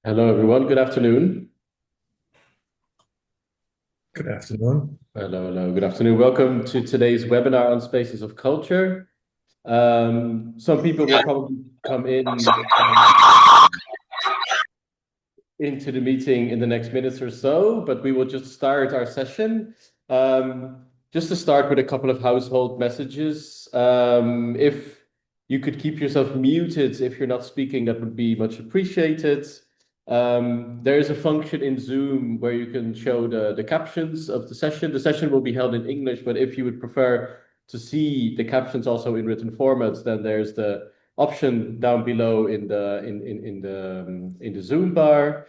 Hello, everyone. Good afternoon. Good afternoon. Hello. Good afternoon. Welcome to today's webinar on Spaces of Culture. Some people will probably come into the meeting in the next minutes or so, but we will just start our session. Just to start with a couple of household messages. If you could keep yourself muted if you're not speaking, that would be much appreciated. There is a function in Zoom where you can show the captions of the session. The session will be held in English, but if you would prefer to see the captions also in written formats, then there's the option down below in the Zoom bar.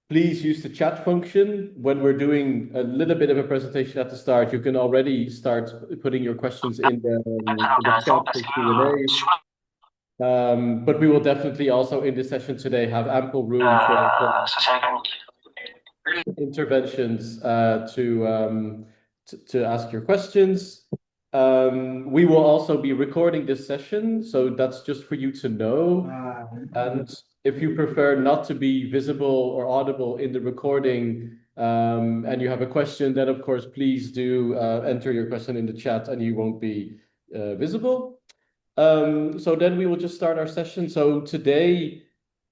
Please use the chat function. When we're doing a little bit of a presentation at the start, you can already start putting your questions in the chat for Q&A. But we will definitely also in this session today have ample room for interventions to ask your questions. We will also be recording this session, so that's just for you to know. And if you prefer not to be visible or audible in the recording, and you have a question, then of course, please do enter your question in the chat and you won't be visible. So then we will just start our session. So today,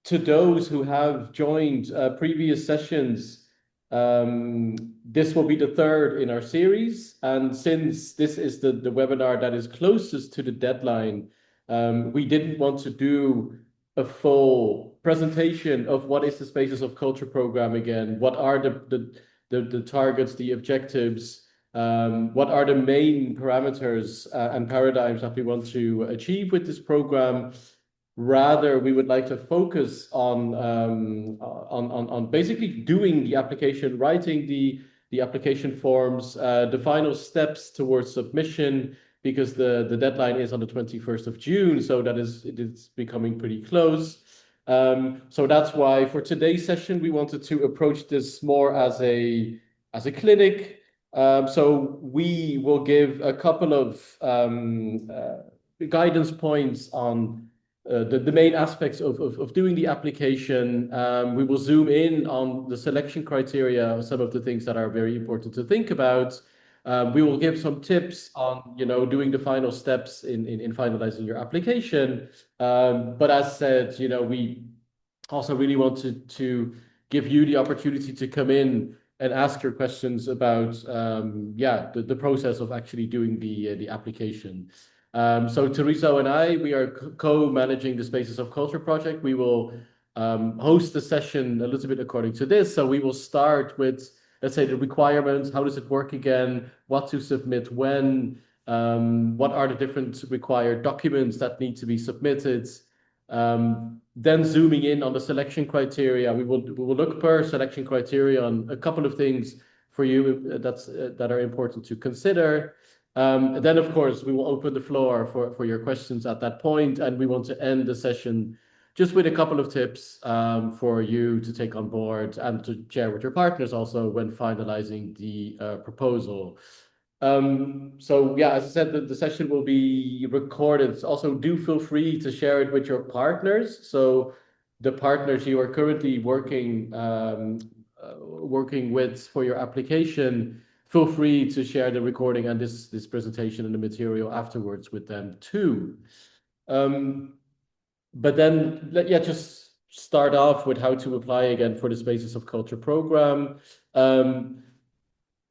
to those who have joined previous sessions, this will be the third in our series. And since this is the webinar that is closest to the deadline, we didn't want to do a full presentation of what is the Spaces of Culture program again, what are the targets, the objectives, what are the main parameters and paradigms that we want to achieve with this program. Rather, we would like to focus on basically doing the application, writing the application forms, the final steps towards submission, because the deadline is on the 21st of June, so it is becoming pretty close. So that's why for today's session, we wanted to approach this more as a clinic. So we will give a couple of guidance points on the main aspects of doing the application. We will zoom in on the selection criteria, some of the things that are very important to think about. We will give some tips on, doing the final steps in finalizing your application. But as said, we also really wanted to give you the opportunity to come in and ask your questions about, the process of actually doing the application. So Teresa and I, we are co-managing the Spaces of Culture project. We will host the session a little bit according to this. So we will start with, let's say, the requirements. How does it work again? What to submit when? What are the different required documents that need to be submitted? Then zooming in on the selection criteria, we will look per selection criteria on a couple of things for you that are important to consider. Then, of course, we will open the floor for your questions at that point, and we want to end the session just with a couple of tips for you to take on board and to share with your partners also when finalizing the proposal. So yeah, as I said, the session will be recorded. Also, do feel free to share it with your partners. So the partners you are currently working with for your application, feel free to share the recording and this presentation and the material afterwards with them too. But then, just start off with how to apply again for the Spaces of Culture program.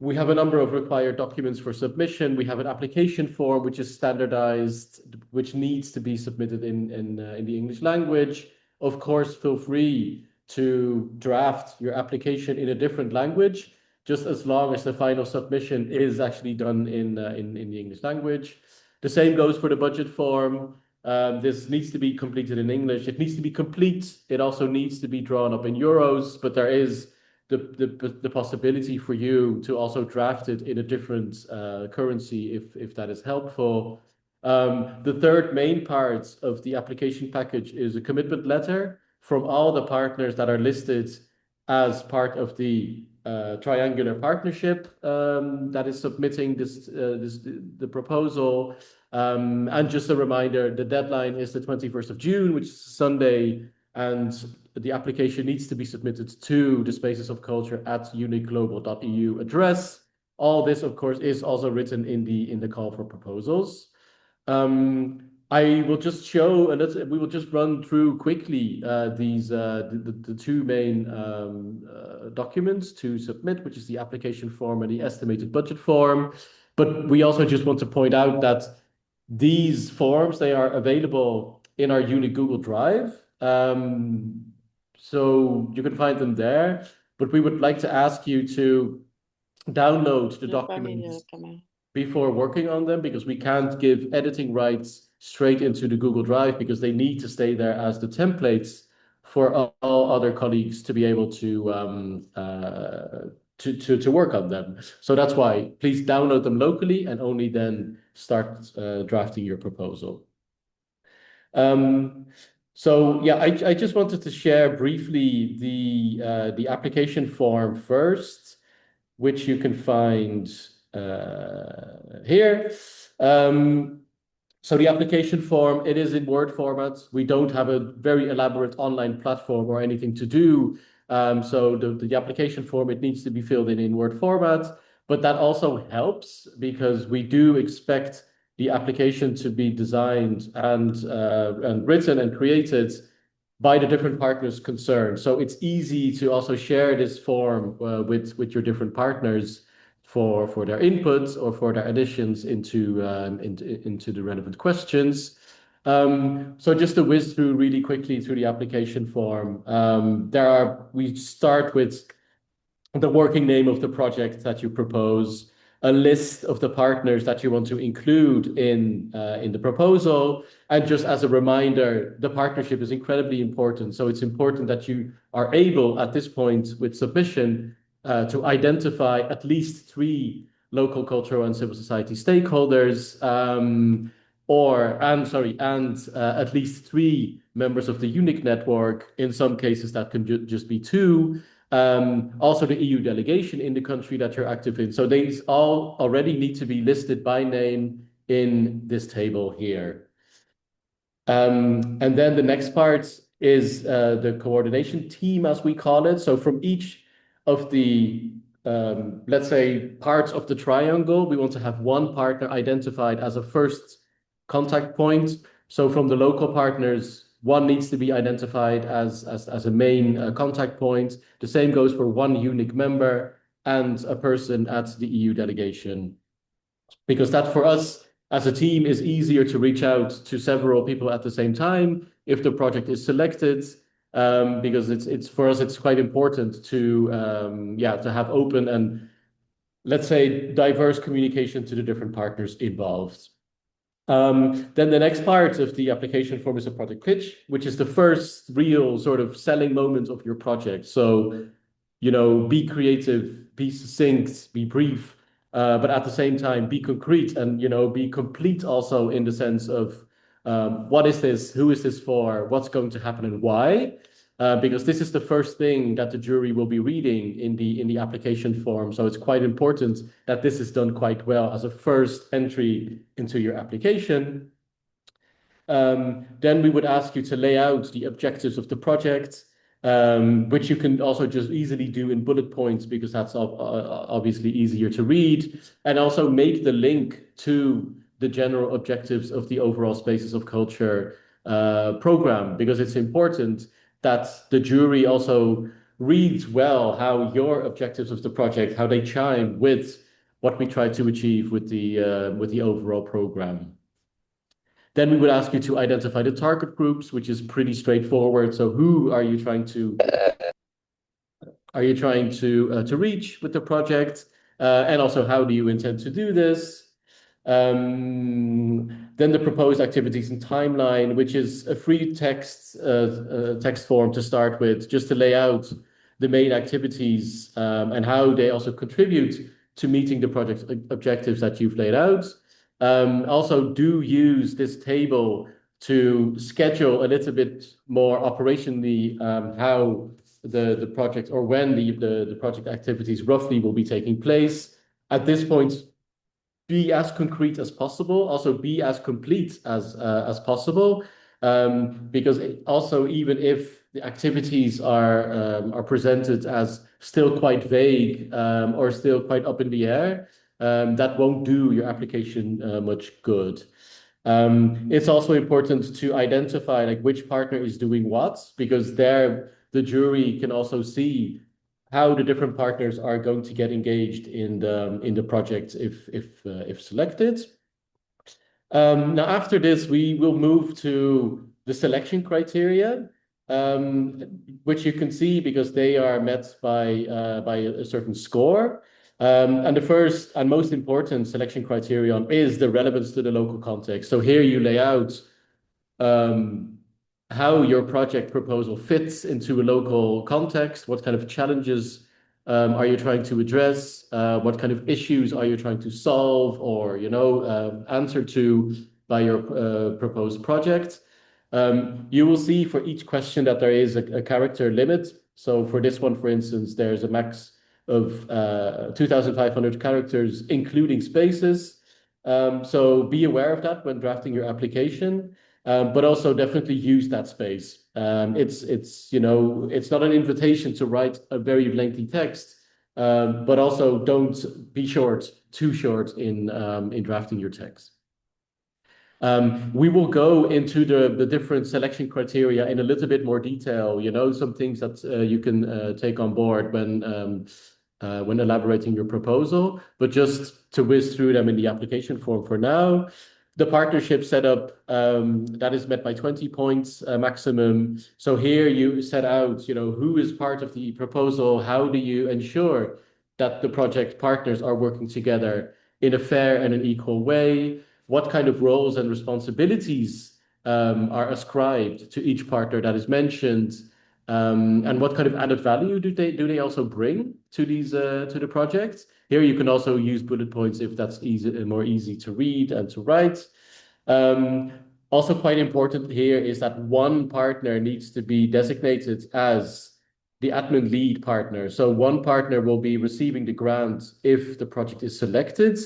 We have a number of required documents for submission. We have an application form which is standardized, which needs to be submitted in the English language. Of course, feel free to draft your application in a different language, just as long as the final submission is actually done in the English language. The same goes for the budget form. This needs to be completed in English. It needs to be complete. It also needs to be drawn up in euros, but there is the possibility for you to also draft it in a different currency if that is helpful. The third main part of the application package is a commitment letter from all the partners that are listed as part of the triangular partnership that is submitting the proposal. And just a reminder, the deadline is the 21st of June, which is Sunday. and the application needs to be submitted to the Spaces of Culture at unicglobal.eu address. All this, of course, is also written in the call for proposals. I will just show, and we will just run through quickly the two main documents to submit, which is the application form and the estimated budget form. But we also just want to point out that these forms, they are available in our unique Google Drive. So you can find them there, but we would like to ask you to download the documents before working on them, because we can't give editing rights straight into the Google Drive, because they need to stay there as the templates for all other colleagues to be able to work on them. So that's why please download them locally and only then start drafting your proposal. So yeah, I just wanted to share briefly the application form first, which you can find here. So the application form, it is in Word format. We don't have a very elaborate online platform or anything to do. So the application form, it needs to be filled in Word format, but that also helps because we do expect the application to be designed and written and created by the different partners concerned. So it's easy to also share this form with your different partners for their inputs or for their additions into the relevant questions. So just to whiz through really quickly through the application form, we start with the working name of the project that you propose, a list of the partners that you want to include in the proposal. And just as a reminder, the partnership is incredibly important. So it's important that you are able at this point with submission to identify at least 3 local cultural and civil society stakeholders, and at least 3 members of the UNIC network. In some cases, that can just be 2. Also the EU delegation in the country that you're active in. So these all already need to be listed by name in this table here. And then the next part is the coordination team, as we call it. So from each of the, let's say, parts of the triangle, we want to have one partner identified as a first contact point. So from the local partners, one needs to be identified as a main contact point. The same goes for one UNIC member and a person at the EU delegation, because that for us as a team is easier to reach out to several people at the same time if the project is selected, because it's for us, it's quite important to have open and, let's say, diverse communication to the different partners involved. Then the next part of the application form is a project pitch, which is the first real sort of selling moment of your project. So, be creative, be succinct, be brief, but at the same time, be concrete and, be complete also in the sense of what is this, who is this for, what's going to happen and why? Because this is the first thing that the jury will be reading in the application form. So it's quite important that this is done quite well as a first entry into your application. Then we would ask you to lay out the objectives of the project, which you can also just easily do in bullet points, because that's obviously easier to read, and also make the link to the general objectives of the overall Spaces of Culture program, because it's important that the jury also reads well how your objectives of the project, how they chime with what we try to achieve with the overall program. Then we would ask you to identify the target groups, which is pretty straightforward. So who are you trying to reach with the project? And also, how do you intend to do this? Then the proposed activities and timeline, which is a free text form to start with, just to lay out the main activities and how they also contribute to meeting the project objectives that you've laid out. Also, do use this table to schedule a little bit more operationally how the project, or when the project activities roughly will be taking place. At this point, be as concrete as possible, also be as complete as possible, because also, even if the activities are presented as still quite vague or still quite up in the air, that won't do your application much good. It's also important to identify like which partner is doing what, because there the jury can also see how the different partners are going to get engaged in the project if selected. Now, after this, we will move to the selection criteria, which you can see because they are met by a certain score. And the first and most important selection criterion is the relevance to the local context. So here you lay out how your project proposal fits into a local context, what kind of challenges are you trying to address, what kind of issues are you trying to solve or, answer to by your proposed project. You will see for each question that there is a character limit. So for this one, for instance, there's a max of 2,500 characters, including spaces. So be aware of that when drafting your application. But also definitely use that space. It's not an invitation to write a very lengthy text, but also don't be too short in drafting your text. We will go into the different selection criteria in a little bit more detail. Some things that you can take on board when elaborating your proposal, but just to whiz through them in the application form for now. The partnership setup that is met by 20 points maximum. So here you set out, who is part of the proposal, how do you ensure that the project partners are working together in a fair and an equal way, what kind of roles and responsibilities are ascribed to each partner that is mentioned, and what kind of added value do they also bring to the project. Here you can also use bullet points if that's more easy to read and to write. Also quite important here is that one partner needs to be designated as the admin lead partner. So one partner will be receiving the grant if the project is selected.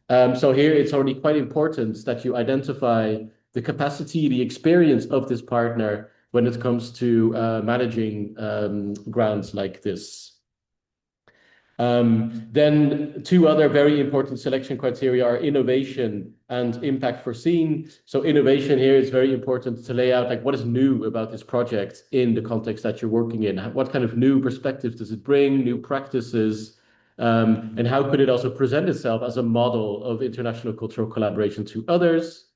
So here it's already quite important that you identify the capacity, the experience of this partner when it comes to managing grants like this. Then two other very important selection criteria are innovation and impact foreseen. So innovation here is very important to lay out like what is new about this project in the context that you're working in. What kind of new perspectives does it bring, new practices, and how could it also present itself as a model of international cultural collaboration to others?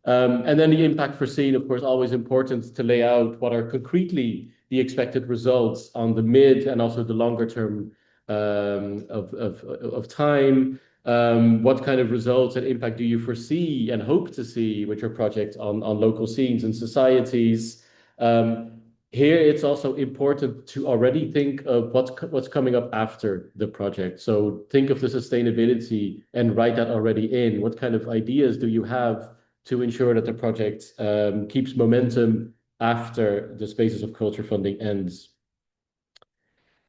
And then the impact foreseen, of course, always important to lay out what are concretely the expected results on the mid and also the longer term of time. What kind of results and impact do you foresee and hope to see with your project on local scenes and societies? Here, it's also important to already think of what's coming up after the project. So think of the sustainability and write that already in. What kind of ideas do you have to ensure that the project keeps momentum after the Spaces of Culture funding ends?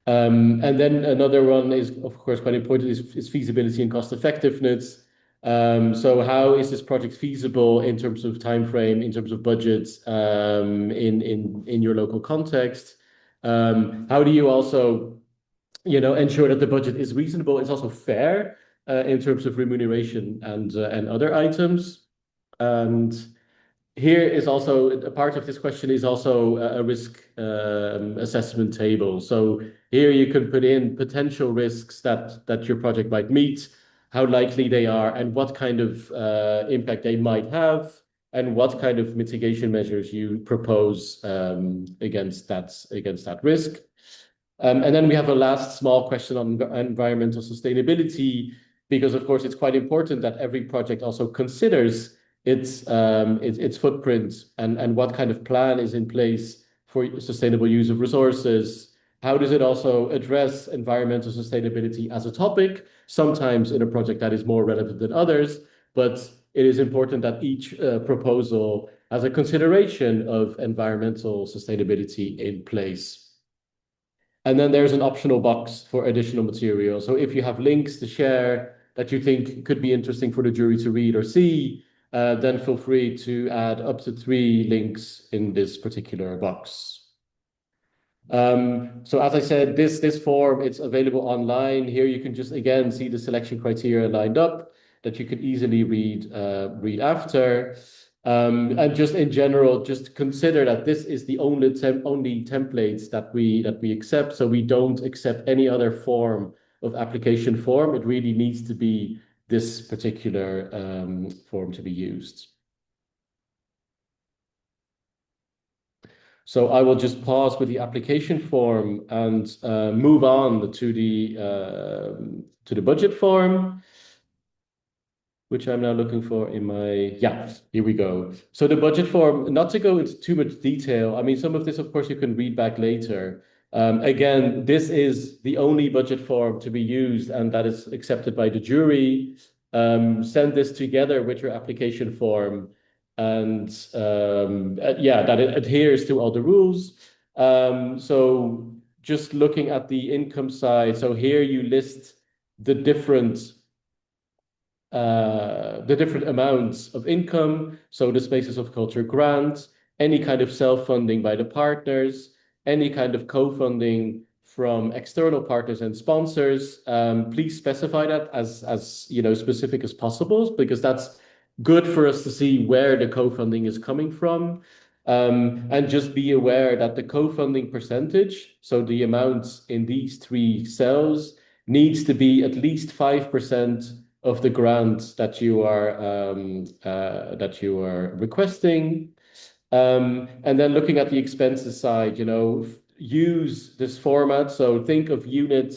And then another one is, of course, quite important is feasibility and cost effectiveness. So how is this project feasible in terms of time frame, in terms of budgets, in your local context? How do you also, ensure that the budget is reasonable? It's also fair in terms of remuneration and other items. And here is also a part of this question is also a risk assessment table. So here you can put in potential risks that your project might meet, how likely they are, and what kind of impact they might have, and what kind of mitigation measures you propose against that risk. And then we have a last small question on environmental sustainability, because of course it's quite important that every project also considers its footprint and what kind of plan is in place for sustainable use of resources. How does it also address environmental sustainability as a topic, sometimes in a project that is more relevant than others, but it is important that each proposal has a consideration of environmental sustainability in place. And then there's an optional box for additional material. So if you have links to share that you think could be interesting for the jury to read or see, then feel free to add up to 3 links in this particular box. So as I said, this form, it's available online. Here you can just again see the selection criteria lined up that you could easily read after. And just in general, just consider that this is the only templates that we accept. So we don't accept any other form of application form. It really needs to be this particular form to be used. So I will just pause with the application form and move on to the budget form, which I'm now looking for in my, yeah, here we go. So the budget form, not to go into too much detail. I mean, some of this, of course, you can read back later. Again, this is the only budget form to be used, and that is accepted by the jury. Send this together with your application form, and yeah, that it adheres to all the rules. So just looking at the income side, so here you list the different amounts of income, so the Spaces of Culture grant, any kind of self-funding by the partners, any kind of co-funding from external partners and sponsors. Please specify that as you know, specific as possible, because that's good for us to see where the co-funding is coming from. And just be aware that the co-funding percentage, so the amounts in these three cells, needs to be at least 5% of the grant that you are requesting. And then looking at the expenses side, you know, use this format. So think of unit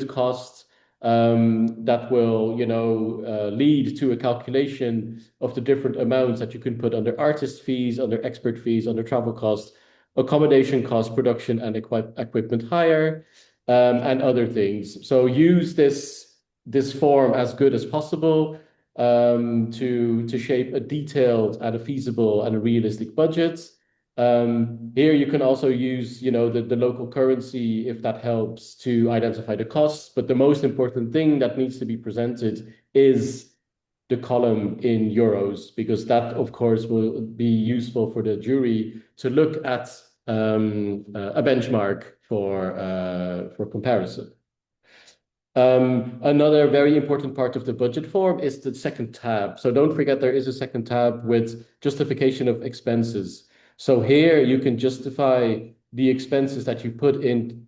costs that will, you know, lead to a calculation of the different amounts that you can put under artist fees, under expert fees, under travel costs, accommodation costs, production and equipment hire, and other things. So use this form as good as possible to shape a detailed and a feasible and a realistic budget. Here you can also use, you know, the local currency if that helps to identify the costs. But the most important thing that needs to be presented is the column in euros, because that, of course, will be useful for the jury to look at a benchmark for comparison. Another very important part of the budget form is the second tab. So don't forget there is a second tab with justification of expenses. So here you can justify the expenses that you put in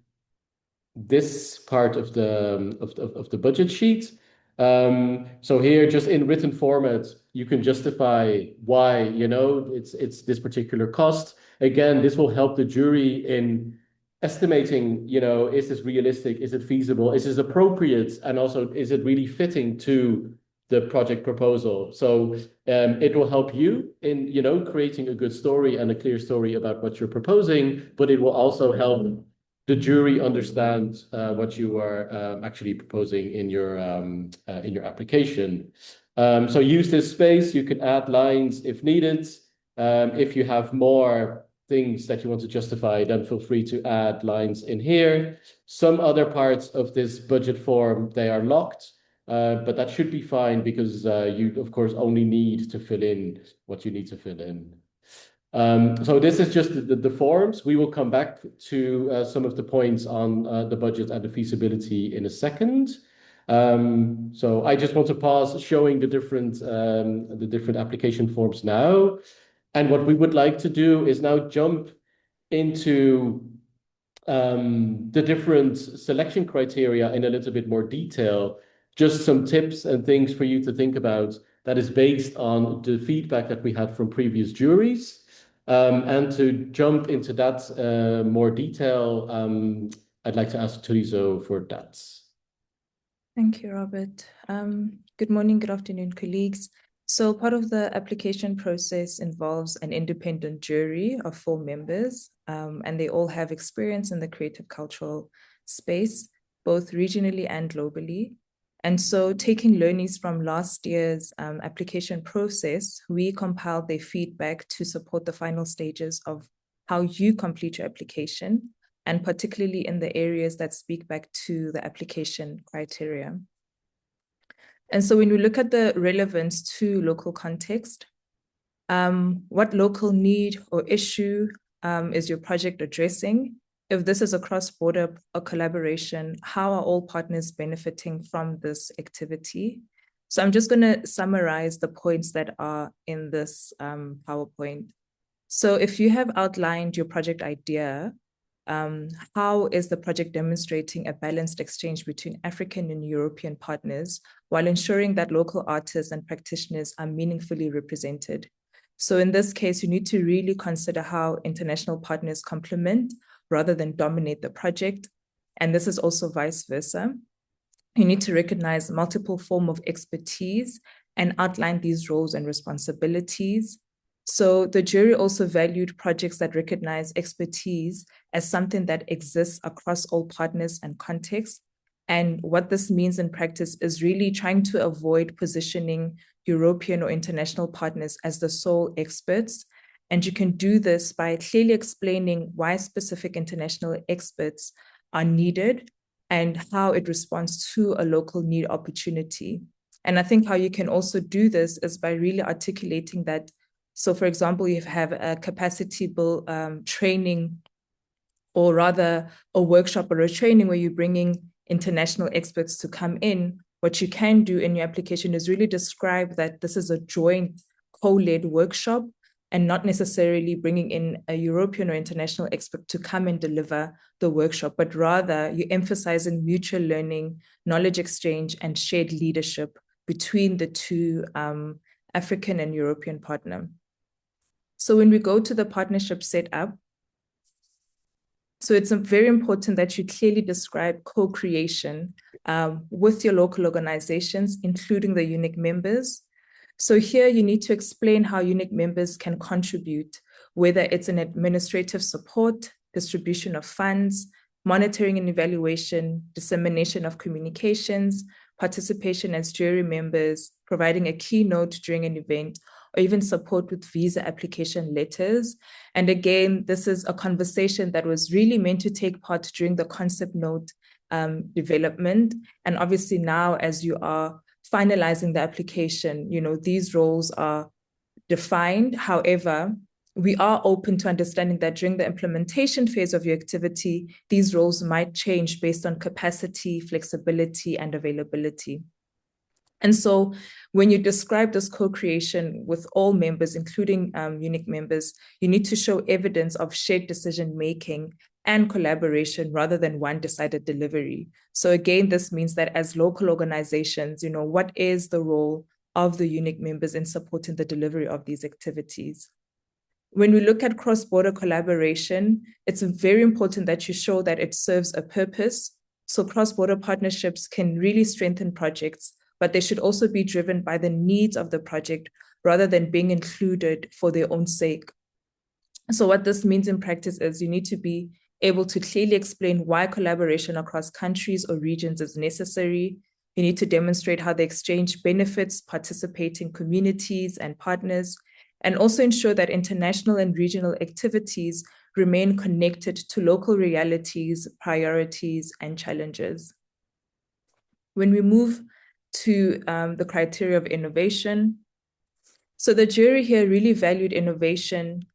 this part of the budget sheet. So here, just in written format, you can justify why, you know, it's this particular cost. Again, this will help the jury in estimating, you know, is this realistic? Is it feasible? Is this appropriate? And also, is it really fitting to the project proposal? So it will help you in, you know, creating a good story and a clear story about what you're proposing, but it will also help the jury understand what you are actually proposing in your application. So use this space. You can add lines if needed. If you have more things that you want to justify, then feel free to add lines in here. Some other parts of this budget form, they are locked, but that should be fine because you, of course, only need to fill in what you need to fill in. So this is just the forms. We will come back to some of the points on the budget and the feasibility in a second. So I just want to pause showing the different application forms now. And what we would like to do is now jump into the different selection criteria in a little bit more detail. Just some tips and things for you to think about that is based on the feedback that we had from previous juries. And to jump into that more detail, I'd like to ask Tulizo for that. Thank you, Robert. Good morning, good afternoon, colleagues. So part of the application process involves an independent jury of 4 members, and they all have experience in the creative cultural space, both regionally and globally. And so taking learnings from last year's application process, we compiled their feedback to support the final stages of how you complete your application, and particularly in the areas that speak back to the application criteria. And so when we look at the relevance to local context, what local need or issue is your project addressing? if this is a cross-border collaboration, how are all partners benefiting from this activity? So I'm just going to summarize the points that are in this PowerPoint. So if you have outlined your project idea, how is the project demonstrating a balanced exchange between African and European partners while ensuring that local artists and practitioners are meaningfully represented? So in this case, you need to really consider how international partners complement rather than dominate the project. And this is also vice versa. You need to recognize multiple forms of expertise and outline these roles and responsibilities. So the jury also valued projects that recognize expertise as something that exists across all partners and contexts. And what this means in practice is really trying to avoid positioning European or international partners as the sole experts. And you can do this by clearly explaining why specific international experts are needed and how it responds to a local need opportunity. And I think how you can also do this is by really articulating that. So for example, you have a capacity build training, or rather a workshop or a training where you're bringing international experts to come in. What you can do in your application is really describe that this is a joint co-led workshop and not necessarily bringing in a European or international expert to come and deliver the workshop, but rather you emphasizing mutual learning, knowledge exchange, and shared leadership between the two African and European partner. So when we go to the partnership setup, so it's very important that you clearly describe co-creation with your local organizations, including the UNIC members. So here you need to explain how UNIC members can contribute, whether it's an administrative support, distribution of funds, monitoring and evaluation, dissemination of communications, participation as jury members, providing a keynote during an event, or even support with visa application letters. And again, this is a conversation that was really meant to take part during the concept note development. And obviously now, as you are finalizing the application, these roles are defined. However, we are open to understanding that during the implementation phase of your activity, these roles might change based on capacity, flexibility, and availability. And so when you describe this co-creation with all members, including UNIC members, you need to show evidence of shared decision-making and collaboration rather than one-decided delivery. So again, this means that as local organizations, what is the role of the UNIC members in supporting the delivery of these activities? When we look at cross-border collaboration, it's very important that you show that it serves a purpose. So cross-border partnerships can really strengthen projects, but they should also be driven by the needs of the project rather than being included for their own sake. So what this means in practice is you need to be able to clearly explain why collaboration across countries or regions is necessary. You need to demonstrate how the exchange benefits participating communities and partners, and also ensure that international and regional activities remain connected to local realities, priorities, and challenges. When we move to the criteria of innovation, so the jury here really valued innovation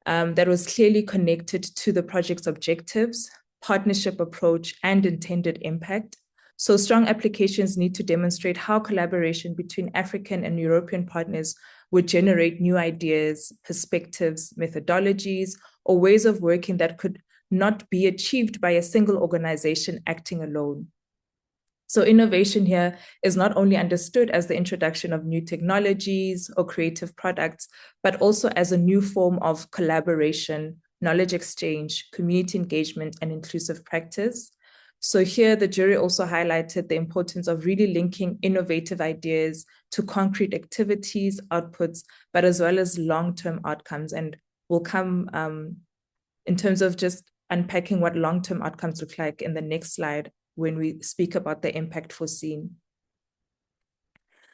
that was clearly connected to the project's objectives, partnership approach, and intended impact. So strong applications need to demonstrate how collaboration between African and European partners would generate new ideas, perspectives, methodologies, or ways of working that could not be achieved by a single organization acting alone. So innovation here is not only understood as the introduction of new technologies or creative products, but also as a new form of collaboration, knowledge exchange, community engagement, and inclusive practice. So here the jury also highlighted the importance of really linking innovative ideas to concrete activities, outputs, but as well as long-term outcomes. And we'll come in terms of just unpacking what long-term outcomes look like in the next slide when we speak about the impact foreseen.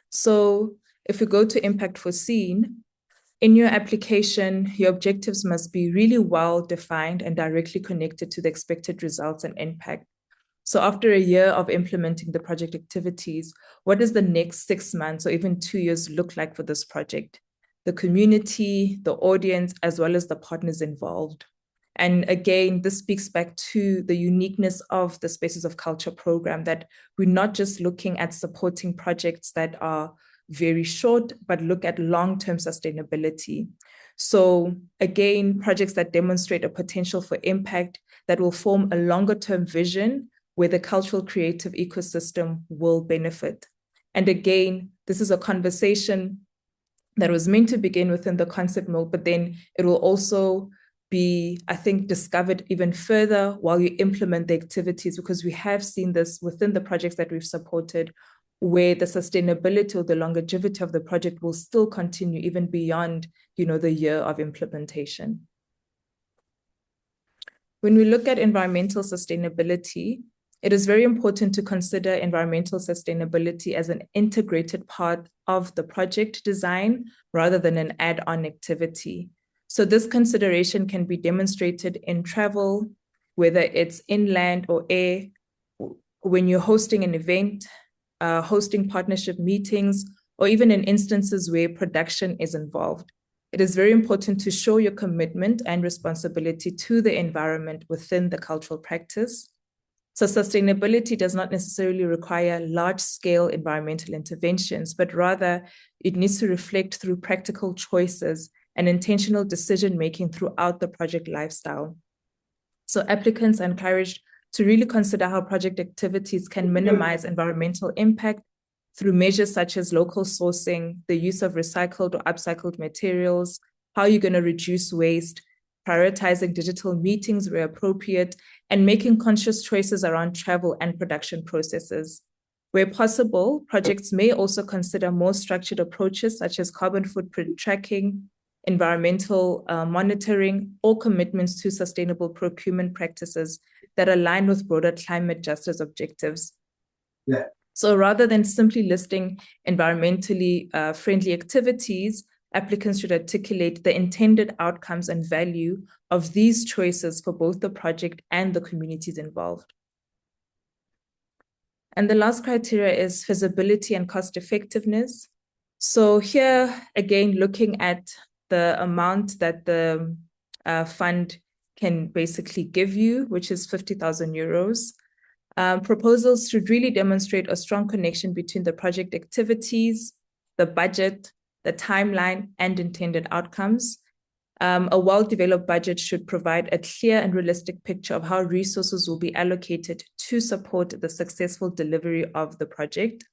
So if we go to impact foreseen, in your application, your objectives must be really well defined and directly connected to the expected results and impact. So after a year of implementing the project activities, what does the next 6 months or even 2 years look like for this project? The community, the audience, as well as the partners involved. And again, this speaks back to the uniqueness of the Spaces of Culture program, that we're not just looking at supporting projects that are very short, but look at long-term sustainability. So again, projects that demonstrate a potential for impact that will form a longer-term vision where the cultural creative ecosystem will benefit. And again, this is a conversation that was meant to begin within the concept mode, but then it will also be, I think, discovered even further while you implement the activities, because we have seen this within the projects that we've supported, where the sustainability or the longevity of the project will still continue even beyond, the year of implementation. When we look at environmental sustainability, it is very important to consider environmental sustainability as an integrated part of the project design rather than an add-on activity. So this consideration can be demonstrated in travel, whether it's inland or air, when you're hosting an event, hosting partnership meetings, or even in instances where production is involved. It is very important to show your commitment and responsibility to the environment within the cultural practice. So sustainability does not necessarily require large-scale environmental interventions, but rather it needs to reflect through practical choices and intentional decision-making throughout the project lifestyle. So applicants are encouraged to really consider how project activities can minimize environmental impact through measures such as local sourcing, the use of recycled or upcycled materials, how you're going to reduce waste, prioritizing digital meetings where appropriate, and making conscious choices around travel and production processes. Where possible, projects may also consider more structured approaches such as carbon footprint tracking, environmental monitoring, or commitments to sustainable procurement practices that align with broader climate justice objectives. Yeah. So rather than simply listing environmentally friendly activities, applicants should articulate the intended outcomes and value of these choices for both the project and the communities involved. And the last criteria is feasibility and cost effectiveness. So here, again, looking at the amount that the fund can basically give you, which is 50,000 euros. Proposals should really demonstrate a strong connection between the project activities, the budget, the timeline, and intended outcomes. A well-developed budget should provide a clear and realistic picture of how resources will be allocated to support the successful delivery of the project.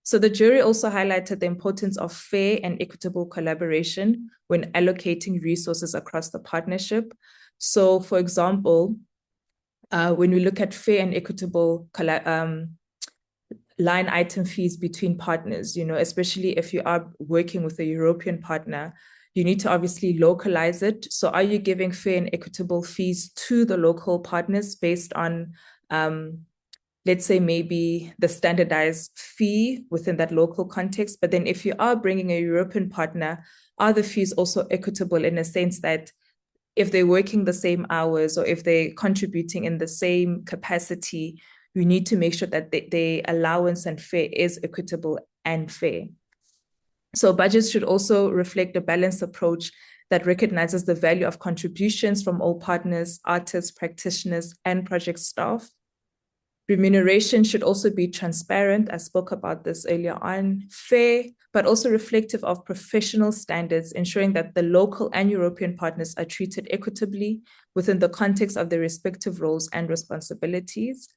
So the jury also highlighted the importance of fair and equitable collaboration when allocating resources across the partnership. So, for example, when we look at fair and equitable line item fees between partners, especially if you are working with a European partner, you need to obviously localize it. So are you giving fair and equitable fees to the local partners based on, let's say, maybe the standardized fee within that local context? But then if you are bringing a European partner, are the fees also equitable in a sense that if they're working the same hours or if they're contributing in the same capacity, you need to make sure that the allowance and fare is equitable and fair. So budgets should also reflect a balanced approach that recognizes the value of contributions from all partners, artists, practitioners, and project staff. Remuneration should also be transparent. I spoke about this earlier on, fair, but also reflective of professional standards, ensuring that the local and European partners are treated equitably within the context of their respective roles and responsibilities.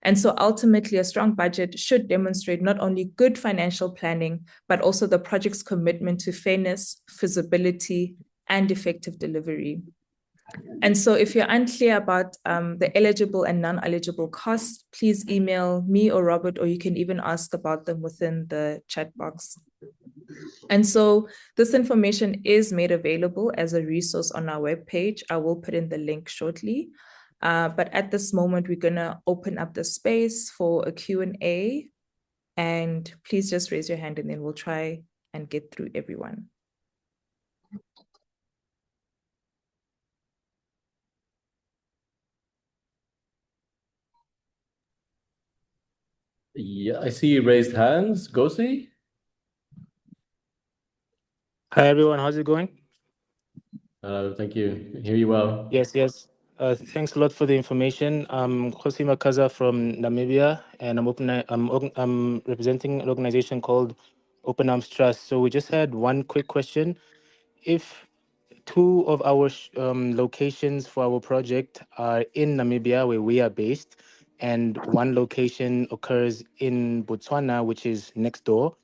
And so ultimately, a strong budget should demonstrate not only good financial planning, but also the project's commitment to fairness, feasibility, and effective delivery. And so if you're unclear about the eligible and non-eligible costs, please email me or Robert, or you can even ask about them within the chat box. And so this information is made available as a resource on our webpage. I will put in the link shortly. But at this moment, we're going to open up the space for a Q&A. And please just raise your hand and then we'll try and get through everyone. Yeah, I see raised hands. Gosi? Hi, everyone. How's it going? Thank you. Hear you well. Yes, yes. Thanks a lot for the information. I'm Khosi Makaza from Namibia, and I'm representing an organization called Open Arms Trust. So we just had one quick question. If two of our locations for our project are in Namibia, where we are based, and one location occurs in Botswana, which is next door,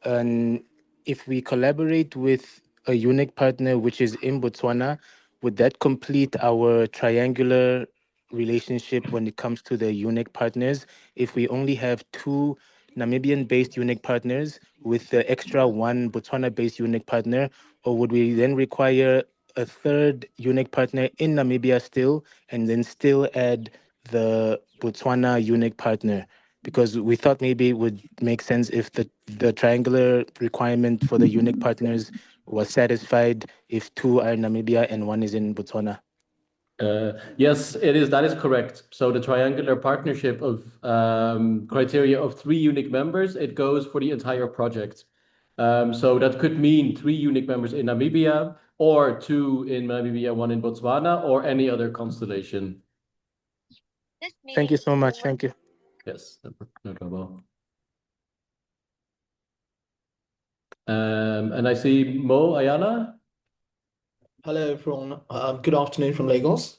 and if we collaborate with a unique partner which is in Botswana, would that complete our triangular relationship when it comes to the unique partners? If we only have two Namibian-based unique partners with the extra one Botswana-based unique partner, or would we then require a third unique partner in Namibia still, and then still add the Botswana unique partner? Because we thought maybe it would make sense if the triangular requirement for the unique partners was satisfied if two are in Namibia and one is in Botswana. Yes, it is. That is correct. So the triangular partnership of criteria of 3 unique members, it goes for the entire project. So that could mean 3 unique members in Namibia, or 2 in Namibia, 1 in Botswana, or any other constellation. Thank you so much. Thank you. Yes, no trouble. And I see Mo Ayala. Hello, everyone. Good afternoon from Lagos.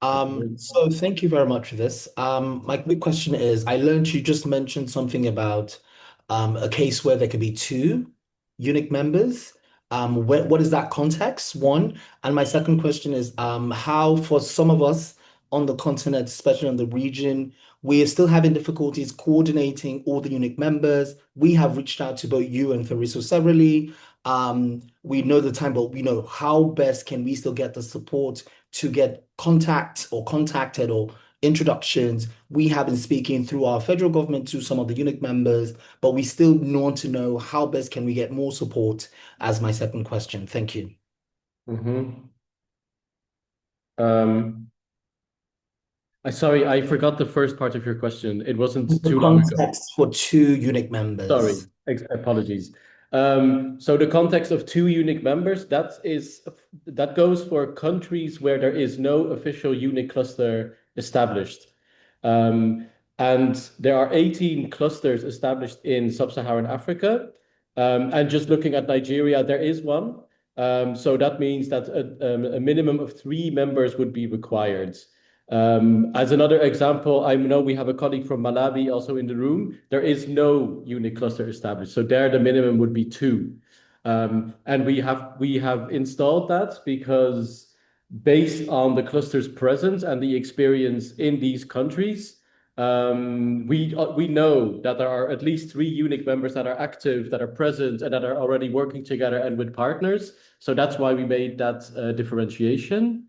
So thank you very much for this. My quick question is, I learned you just mentioned something about a case where there could be 2 unique members. What is that context? One. And my second question is, how for some of us on the continent, especially on the region, we are still having difficulties coordinating all the unique members. We have reached out to both you and Thariso severally. We know the time, but we know how best can we still get the support to get contact or contacted or introductions. We have been speaking through our federal government to some of the unique members, but we still want to know how best can we get more support as my second question. Thank you. Sorry, I forgot the first part of your question. It wasn't The too long ago. context for 2 unique members. Sorry, apologies. So the context of 2 unique members, that goes for countries where there is no official unique cluster established. And there are 18 clusters established in sub-Saharan Africa. And just looking at Nigeria, there is one. So that means that a minimum of 3 members would be required. As another example, I know we have a colleague from Malawi also in the room. There is no unique cluster established. So there the minimum would be 2. And we have installed that because based on the cluster's presence and the experience in these countries, we know that there are at least 3 unique members that are active, that are present, and that are already working together and with partners. So that's why we made that differentiation.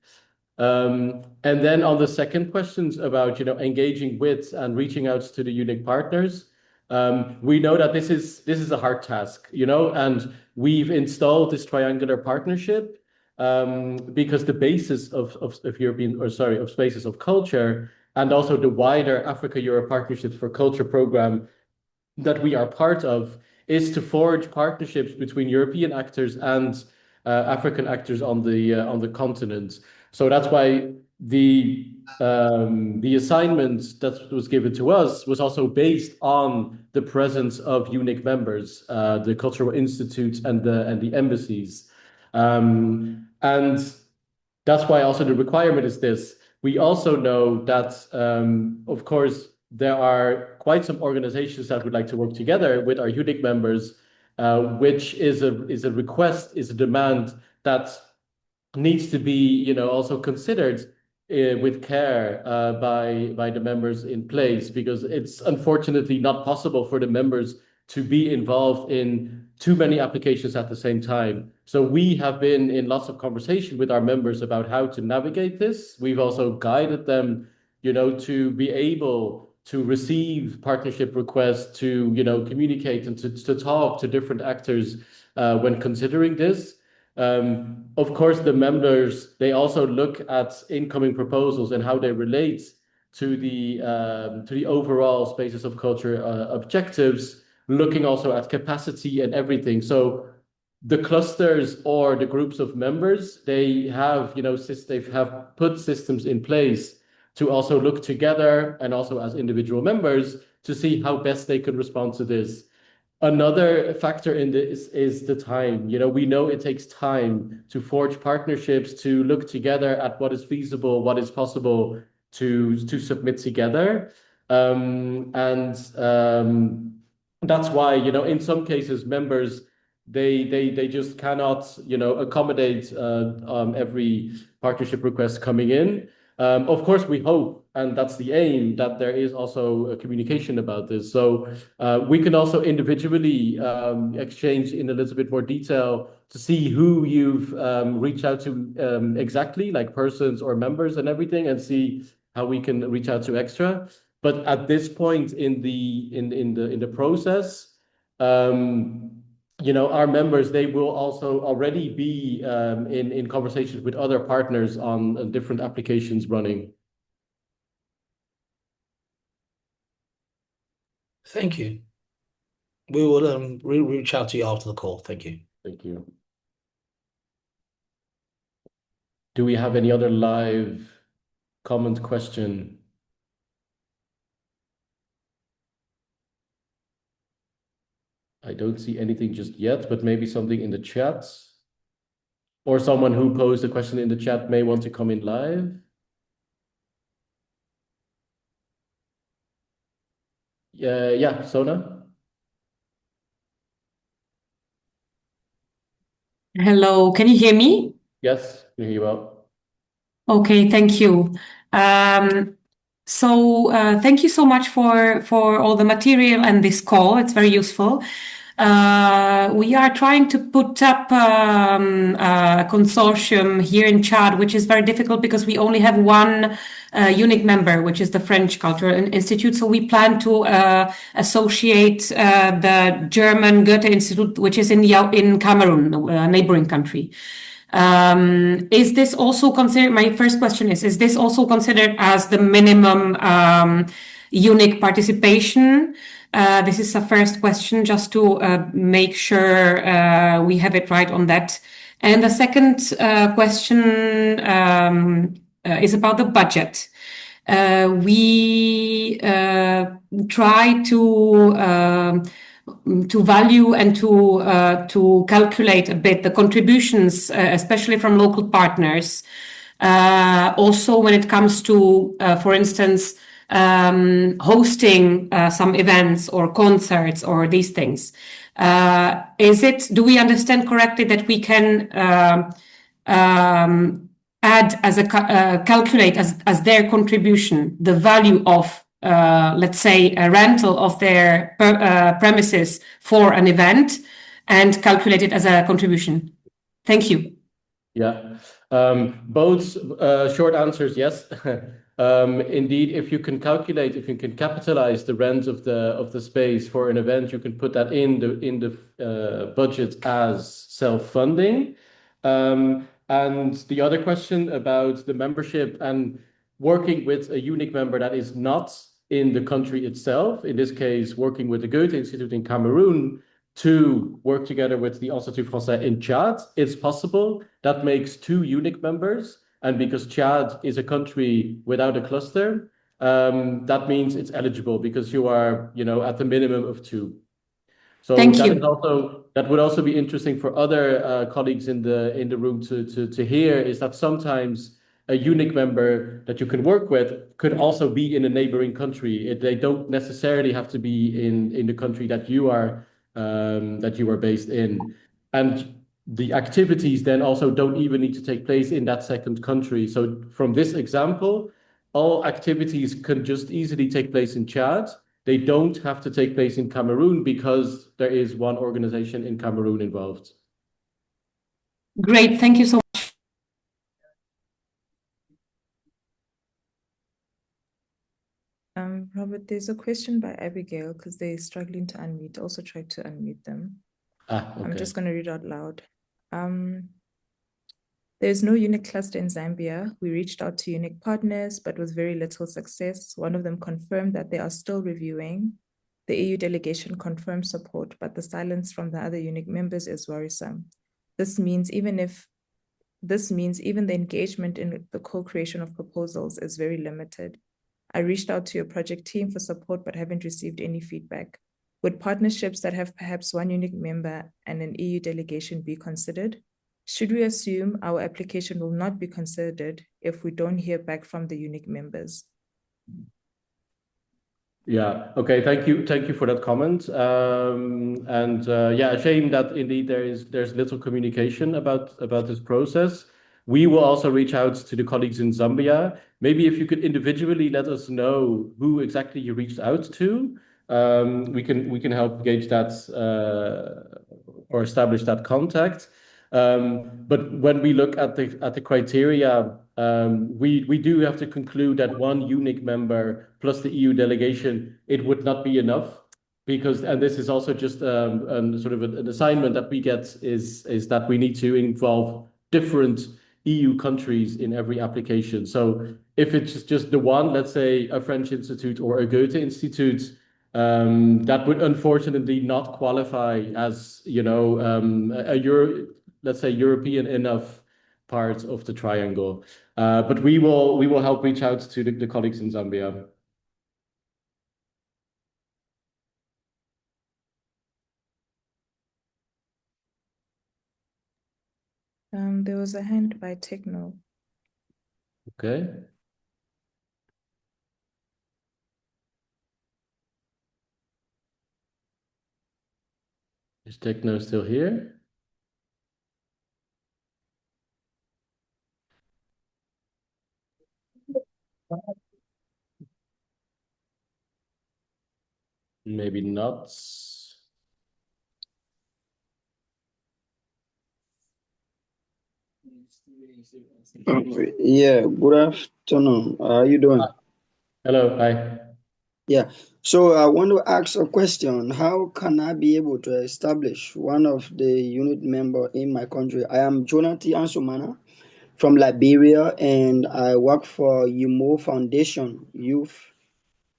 And then on the second questions about engaging with and reaching out to the unique partners, we know that this is a hard task, and we've installed this triangular partnership because the basis of Spaces of Culture and also the wider Africa-Europe Partnerships for Culture program that we are part of is to forge partnerships between European actors and African actors on the continent. So that's why the assignment that was given to us was also based on the presence of unique members, the Cultural Institutes and the embassies, and that's why also the requirement is this. We also know that, of course, there are quite some organizations that would like to work together with our unique members, which is a request, is a demand that needs to be, also considered with care by the members in place, because it's unfortunately not possible for the members to be involved in too many applications at the same time. So we have been in lots of conversation with our members about how to navigate this. We've also guided them, to be able to receive partnership requests, to, communicate and to talk to different actors when considering this. Of course, the members, they also look at incoming proposals and how they relate to the overall Spaces of Culture objectives, looking also at capacity and everything. So the clusters or the groups of members, they have, you know, they have put systems in place to also look together and also as individual members to see how best they can respond to this. Another factor in this is the time. You know, we know it takes time to forge partnerships, to look together at what is feasible, what is possible to submit together. That's why, you know, in some cases, members, they just cannot, you know, accommodate every partnership request coming in. Of course, we hope, and that's the aim, that there is also a communication about this. So we can also individually exchange in a little bit more detail to see who you've reached out to exactly, like persons or members and everything, and see how we can reach out to extra. But at this point in the process, you know, our members, they will also already be in conversations with other partners on different applications running. Thank you. We will reach out to you after the call. Thank you. Thank you. Do we have any other live comment question? I don't see anything just yet, but maybe something in the chat. Or someone who posed a question in the chat may want to come in live. Yeah, Sona? Hello, can you hear me? Yes, can hear you well. Okay, thank you. Thank you so much for all the material and this call. It's very useful. We are trying to put up a consortium here in Chad, which is very difficult because we only have one unique member, which is the French Cultural Institute. So we plan to associate the German Goethe Institute, which is in Cameroon, a neighboring country. Is this also considered? My first question is this also considered as the minimum unique participation? This is the first question, just to make sure we have it right on that. And the second question is about the budget. We try to value and to calculate a bit the contributions, especially from local partners. Also, when it comes to, for instance, hosting some events or concerts or these things. Do we understand correctly that we can add as calculate as their contribution the value of let's say a rental of their premises for an event and calculate it as a contribution? Thank you. Yeah, both short answers, yes. Indeed, if you can capitalize the rent of the space for an event, you can put that in the budget as self-funding. And the other question about the membership and working with a unique member that is not in the country itself, in this case, working with the Goethe Institute in Cameroon to work together with the Institut Français in Chad, it's possible. That makes 2 unique members. And because Chad is a country without a cluster, that means it's eligible because you are, you know, at the minimum of 2. So Thank that you. is also, that would also be interesting for other colleagues in the room to hear, is that sometimes a unique member that you can work with could also be in a neighboring country. They don't necessarily have to be in the country that you are based in. And the activities then also don't even need to take place in that second country. So from this example, all activities can just easily take place in Chad. They don't have to take place in Cameroon because there is one organization in Cameroon involved. Great, thank you so much. Robert, there's a question by Abigail because they're struggling to unmute. Also try to unmute them. Okay. I'm just going to read out loud. There's no unique cluster in Zambia. We reached out to unique partners, but with very little success. One of them confirmed that they are still reviewing. The EU delegation confirms support, but the silence from the other UNIC members is worrisome. This means even the engagement in the co-creation of proposals is very limited. I reached out to your project team for support, but haven't received any feedback. Would partnerships that have perhaps one UNIC member and an EU delegation be considered? Should we assume our application will not be considered if we don't hear back from the UNIC members? Yeah. Okay. Thank you for that comment. Yeah, a shame that indeed there's little communication about this process. We will also reach out to the colleagues in Zambia. Maybe if you could individually let us know who exactly you reached out to, we can help gauge that or establish that contact. But when we look at the criteria, we do have to conclude that one UNIC member plus the EU delegation, it would not be enough, because, and this is also just sort of an assignment that we get, is that we need to involve different EU countries in every application. So if it's just the one, let's say a French institute or a Goethe Institute, that would unfortunately not qualify as, let's say European enough part of the triangle. But we will help reach out to the colleagues in Zambia. There was a hand by Techno. Okay. Is Techno still here? Maybe not. Yeah, good afternoon. How are you doing? Hello, hi. Yeah, so I want to ask a question. How can I be able to establish one of the unit member in my country? I am Jonathan Ansumana from Liberia, and I work for UMO Foundation, Youth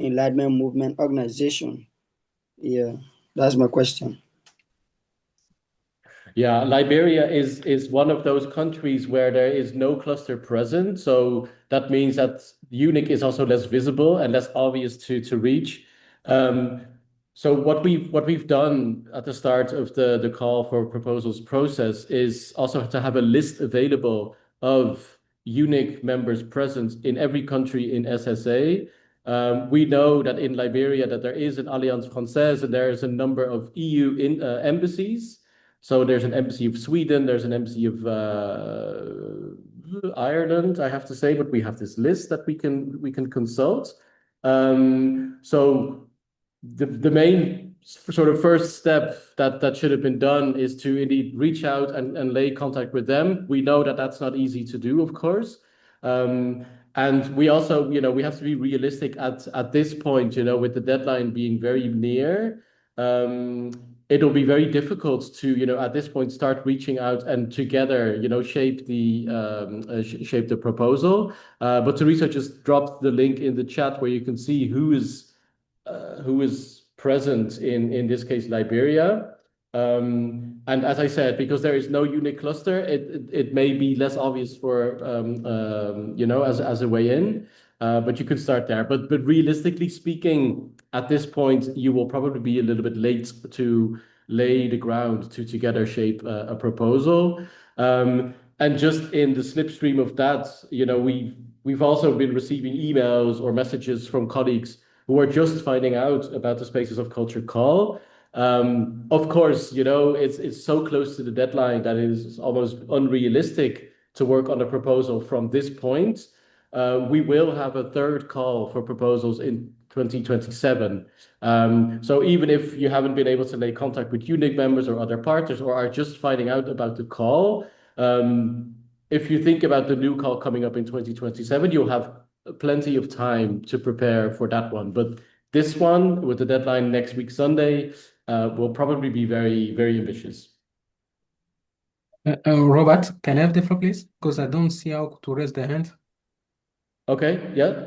Enlightenment Movement Organization. Yeah, that's my question. Yeah, Liberia is one of those countries where there is no cluster present. So that means that UNIC is also less visible and less obvious to reach. So what we've done at the start of the call for proposals process is also to have a list available of UNIC members present in every country in SSA. We know that in Liberia that there is an Alliance Française and there is a number of EU embassies. So there's an embassy of Sweden, there's an embassy of Ireland, I have to say, but we have this list that we can consult. So the main sort of first step that should have been done is to indeed reach out and lay contact with them. We know that that's not easy to do, of course. And we also, we have to be realistic at this point, with the deadline being very near. It'll be very difficult to, at this point, start reaching out and together, shape the proposal. But Teresa just dropped the link in the chat where you can see who is present in this case, Liberia. And as I said, because there is no UNIC cluster, it may be less obvious for as a way in. But you could start there. But realistically speaking, at this point, you will probably be a little bit late to lay the ground to together shape a proposal. And just in the slipstream of that, we've also been receiving emails or messages from colleagues who are just finding out about the Spaces of Culture call. Of course, it's so close to the deadline that it is almost unrealistic to work on a proposal from this point. We will have a third call for proposals in 2027. So even if you haven't been able to make contact with UNIC members or other partners or are just finding out about the call, if you think about the new call coming up in 2027, you'll have plenty of time to prepare for that one. But this one, with the deadline next week, Sunday, will probably be very, very ambitious. Robert, can I have the floor, please? Because I don't see how to raise the hand. Okay, yeah.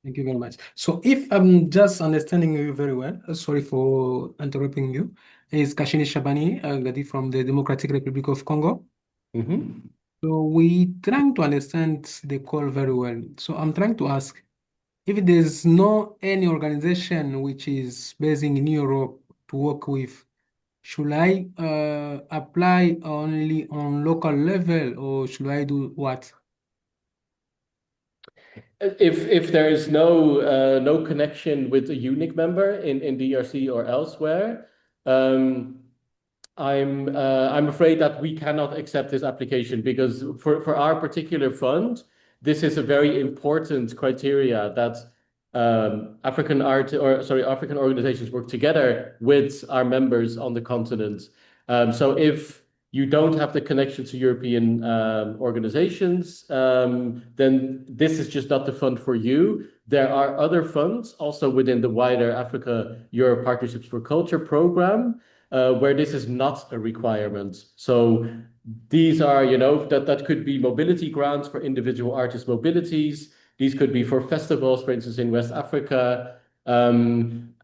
Thank you very much. So if I'm just understanding you very well, sorry for interrupting you, is Kashini Shabani Gadi from the Democratic Republic of Congo. So we trying to understand the call very well. So I'm trying to ask if there's no any organization which is based in Europe to work with, should I apply only on local level or should I do what? If there is no connection with a UNIC member in DRC or elsewhere, I'm afraid that we cannot accept this application because for our particular fund, this is a very important criteria that African organizations work together with our members on the continent. So if you don't have the connection to European organizations, then this is just not the fund for you. There are other funds also within the wider Africa-Europe Partnerships for Culture program where this is not a requirement. So these are, that could be mobility grants for individual artist mobilities. These could be for festivals, for instance, in West Africa.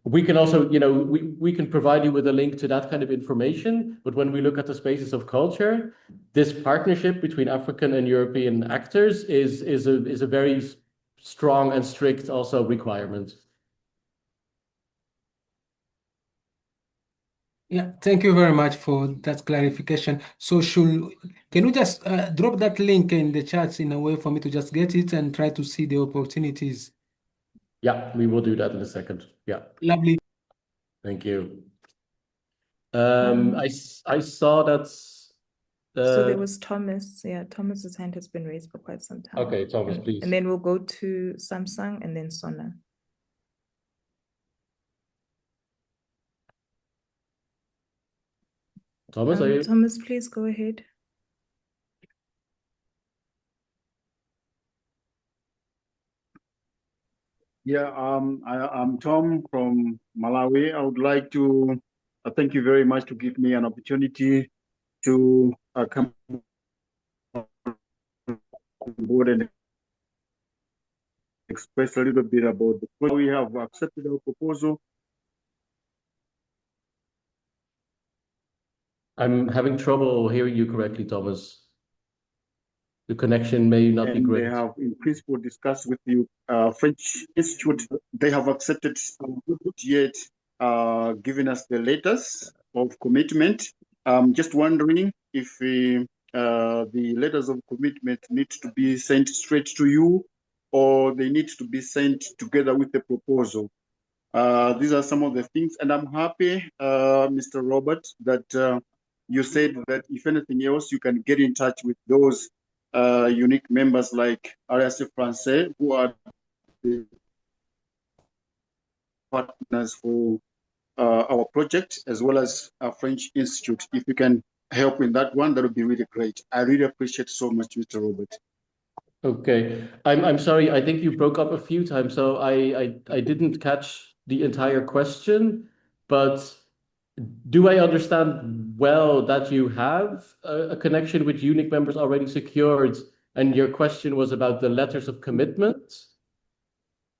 We can also, we can provide you with a link to that kind of information. But when we look at the spaces of culture, this partnership between African and European actors is a very strong and strict also requirement. Yeah, thank you very much for that clarification. So can you just drop that link in the chats in a way for me to just get it and try to see the opportunities? Yeah, we will do that in a second. Yeah. Lovely. Thank you. I saw that. So there was Thomas. Yeah, Thomas's hand has been raised for quite some time. Okay, Thomas, please. And then we'll go to Samsung and then Sona. Thomas, are you? Thomas, please go ahead. Yeah, I'm Tom from Malawi. I would like to thank you very much to give me an opportunity to come on board and express a little bit about the project. We have accepted our proposal. I'm having trouble hearing you correctly, Thomas. The connection may not be great. They have, in principle, discussed with the French Institute. They have accepted, yet given us the letters of commitment. I'm just wondering if the letters of commitment need to be sent straight to you, or they need to be sent together with the proposal. These are some of the things, and I'm happy, Mr. Robert, that you said that if anything else, you can get in touch with those unique members like Alliance Française, who are the partners for our project, as well as our French Institute. If you can help in that one, that would be really great. I really appreciate so much, Mr. Robert. Okay, I'm sorry. I think you broke up a few times, so I didn't catch the entire question. But do I understand well that you have a connection with UNIC members already secured, and your question was about the letters of commitment?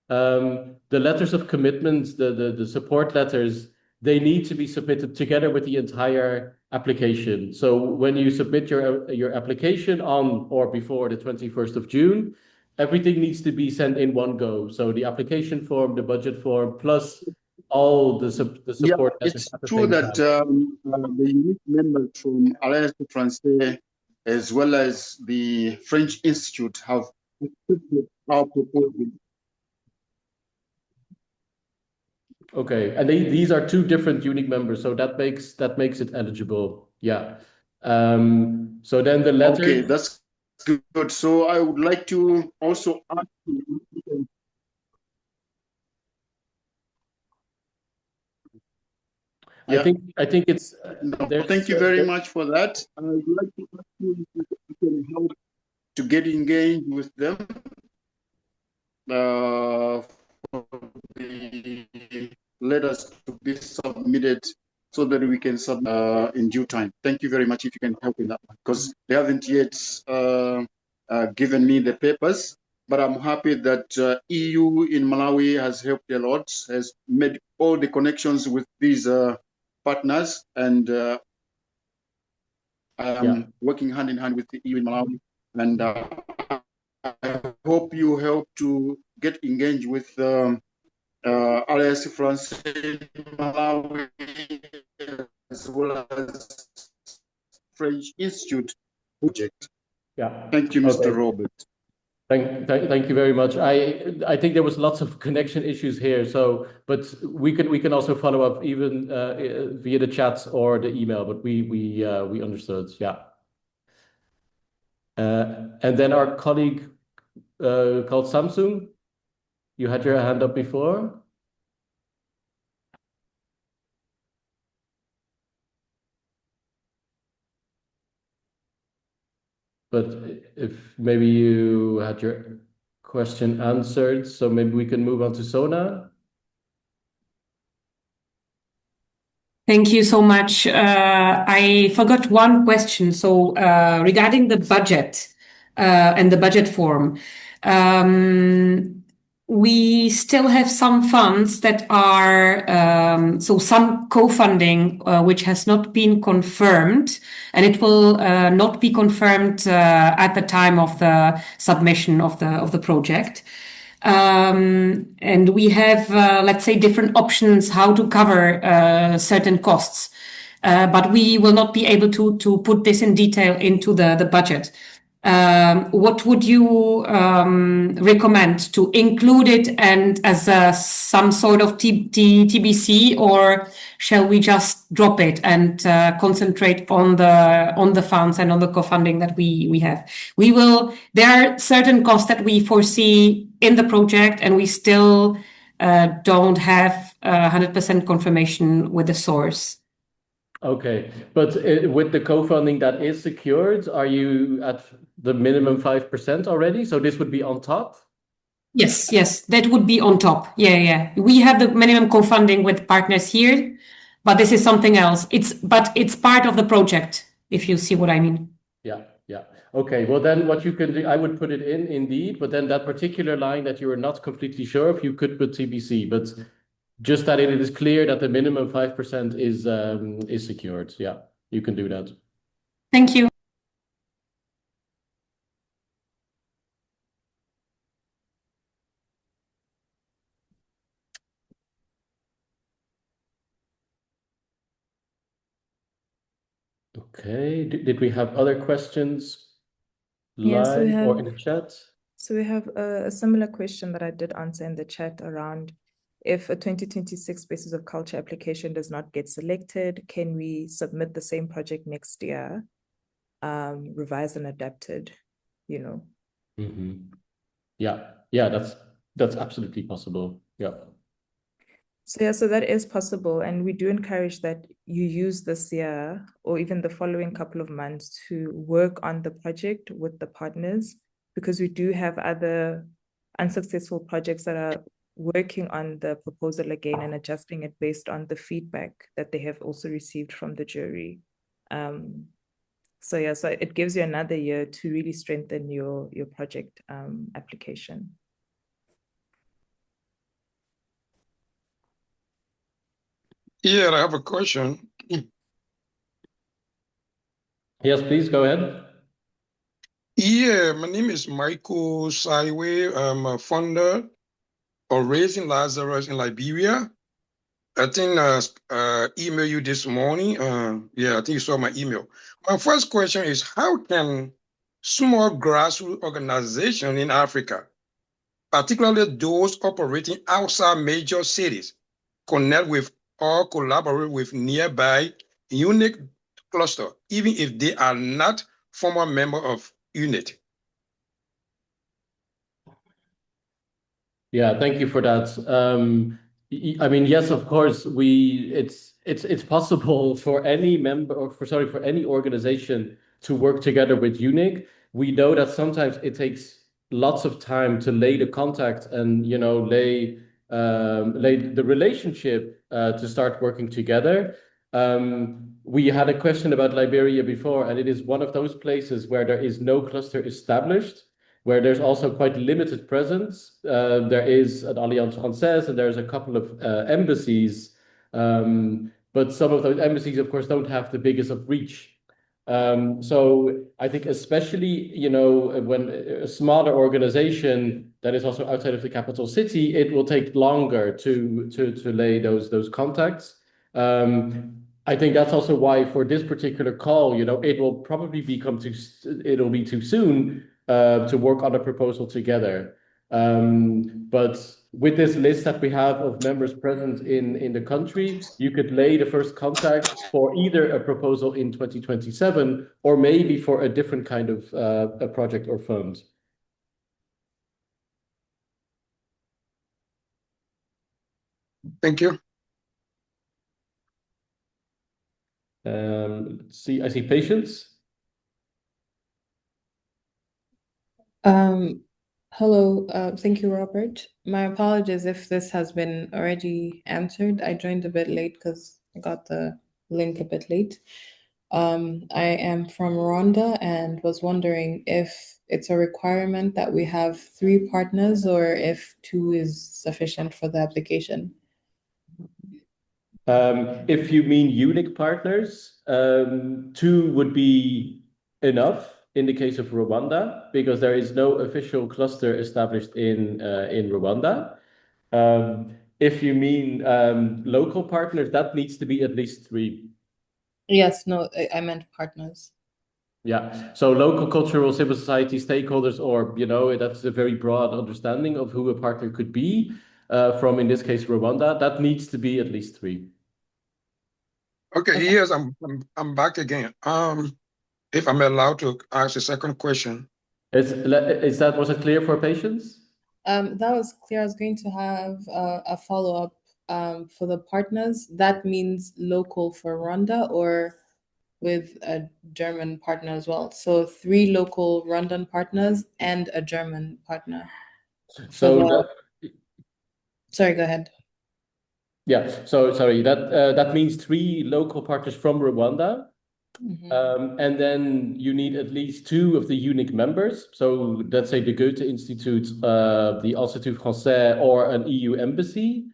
The letters of commitment, the support letters, they need to be submitted together with the entire application. So when you submit your application on or before the 21st of June, everything needs to be sent in one go. So the application form, the budget form, plus all the support. Yeah, it's true that the unique members from Alliance Française as well as the French Institute have accepted our proposal. Okay, and these are two different unique members, so that makes it eligible. Yeah. So then the letter. Okay, that's good. So I would like to also ask you. I think it's. Thank you very much for that. I would like to ask you if you can help to get engaged with them for the letters to be submitted so that we can submit in due time. Thank you very much if you can help in that one, because they haven't yet given me the papers. but I'm happy that EU in Malawi has helped a lot, has made all the connections with these partners, and I am working hand in hand with the EU in Malawi, and I hope you help to get engaged with Alliance Française in Malawi, as well as French Institute project. Yeah. Thank you, Mr. Robert. Thank you very much. I think there was lots of connection issues here, so but we can also follow up even via the chat or the email, but we understood. Yeah. And then our colleague called Samsung, you had your hand up before. But if maybe you had your question answered, so maybe we can move on to Sona. Thank you so much. I forgot one question. So regarding the budget and the budget form, we still have some funds that are, so some co-funding, which has not been confirmed, and it will not be confirmed at the time of the submission of the project. And we have, let's say, different options how to cover certain costs, but we will not be able to put this in detail into the budget. What would you recommend to include it and as some sort of TBC, or shall we just drop it and concentrate on the funds and on the co-funding that we have? There are certain costs that we foresee in the project, and we still don't have 100% confirmation with the source. Okay, but with the co-funding that is secured, are you at the minimum 5% already? So this would be on top? Yes, that would be on top. Yeah. We have the minimum co-funding with partners here, but this is something else. But it's part of the project, if you see what I mean. Yeah. Okay, well then what you can do, I would put it in indeed, but then that particular line that you are not completely sure if you could put TBC, but just that it is clear that the minimum 5% is secured. Yeah, you can do that. Thank you. Okay, did we have other questions live or in the chat? So we have a similar question that I did answer in the chat around if a 2026 Spaces of Culture application does not get selected, can we submit the same project next year, revised and adapted, Mm-hmm. Yeah, that's absolutely possible. Yeah. So that is possible, and we do encourage that you use this year or even the following couple of months to work on the project with the partners, because we do have other unsuccessful projects that are working on the proposal again and adjusting it based on the feedback that they have also received from the jury. So it gives you another year to really strengthen your project application. Yeah, I have a question. Yes, please go ahead. Yeah, my name is Michael Saiwe. I'm a founder of Raising Lazarus in Liberia. I think emailed you this morning. I think you saw my email. My first question is, how can small grassroots organizations in Africa, particularly those operating outside major cities, connect with or collaborate with nearby UNIC cluster, even if they are not former member of UNIT? Yeah, thank you for that. I mean, yes, of course, it's possible for any member or for any organization to work together with UNIC. We know that sometimes it takes lots of time to lay the contact and lay the relationship to start working together. We had a question about Liberia before, and it is one of those places where there is no cluster established. where there's also quite limited presence. There is an Alliance Française and there's a couple of embassies, but some of those embassies, of course, don't have the biggest of reach. So I think especially, you know, when a smaller organization that is also outside of the capital city, it will take longer to lay those contacts. I think that's also why for this particular call, you know, it will probably it'll be too soon to work on a proposal together. But with this list that we have of members present in the country, you could lay the first contact for either a proposal in 2027 or maybe for a different kind of a project or fund. Thank you. Let's see, I see Patience. Hello, thank you, Robert. My apologies if this has been already answered. I joined a bit late because I got the link a bit late. I am from Rwanda and was wondering if it's a requirement that we have 3 partners or if 2 is sufficient for the application. If you mean unique partners, 2 would be enough in the case of Rwanda, because there is no official cluster established in Rwanda. If you mean local partners, that needs to be at least 3. Yes, no, I meant partners. Yeah, so local cultural civil society stakeholders, or, you know, that's a very broad understanding of who a partner could be from, in this case, Rwanda. That needs to be at least 3. Okay, yes, I'm back again. If I'm allowed to ask a second question. Was it clear for Patience? That was clear. I was going to have a follow-up for the partners. That means local for Rwanda or with a German partner as well. So 3 local Rwandan partners and a German partner. So sorry, go ahead. Yeah, so sorry, that means 3 local partners from Rwanda. And then you need at least 2 of the unique members. So let's say the Goethe Institute, the Institut Français, or an EU embassy.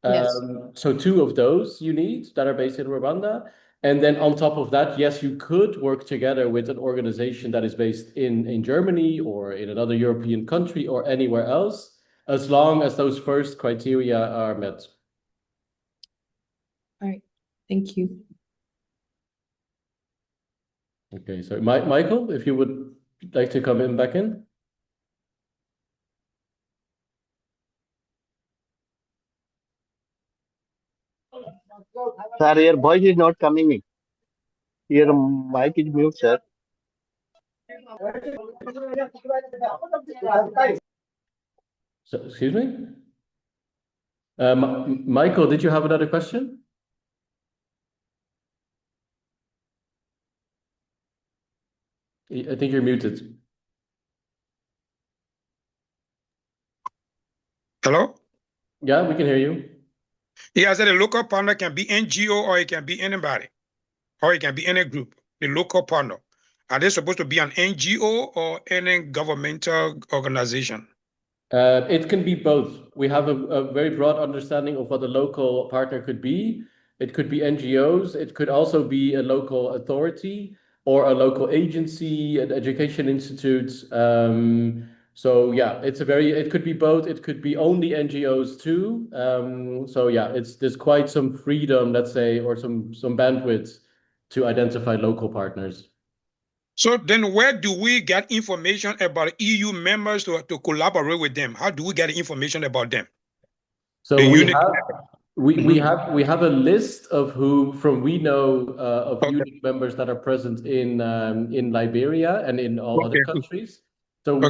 Yes. So 2 of those you need that are based in Rwanda. And then on top of that, yes, you could work together with an organization that is based in Germany or in another European country or anywhere else, as long as those first criteria are met. All right, thank you. Okay, so Michael, if you would like to come back in. Sir, your voice is not coming in. Your mic is mute, sir. So, excuse me? Michael, did you have another question? I think you're muted. Hello? Yeah, we can hear you. Yeah, I said a local partner can be NGO or it can be anybody, or it can be any group. The local partner. Are they supposed to be an NGO or any governmental organization? It can be both. We have a very broad understanding of what a local partner could be. It could be NGOs. It could also be a local authority or a local agency, an education institute. So yeah, it could be both. It could be only NGOs too. So yeah, there's quite some freedom, let's say, or some bandwidth to identify local partners. So then where do we get information about EU members to collaborate with them? How do we get information about them? So we have a list of unique members that are present in Liberia and in all other countries. So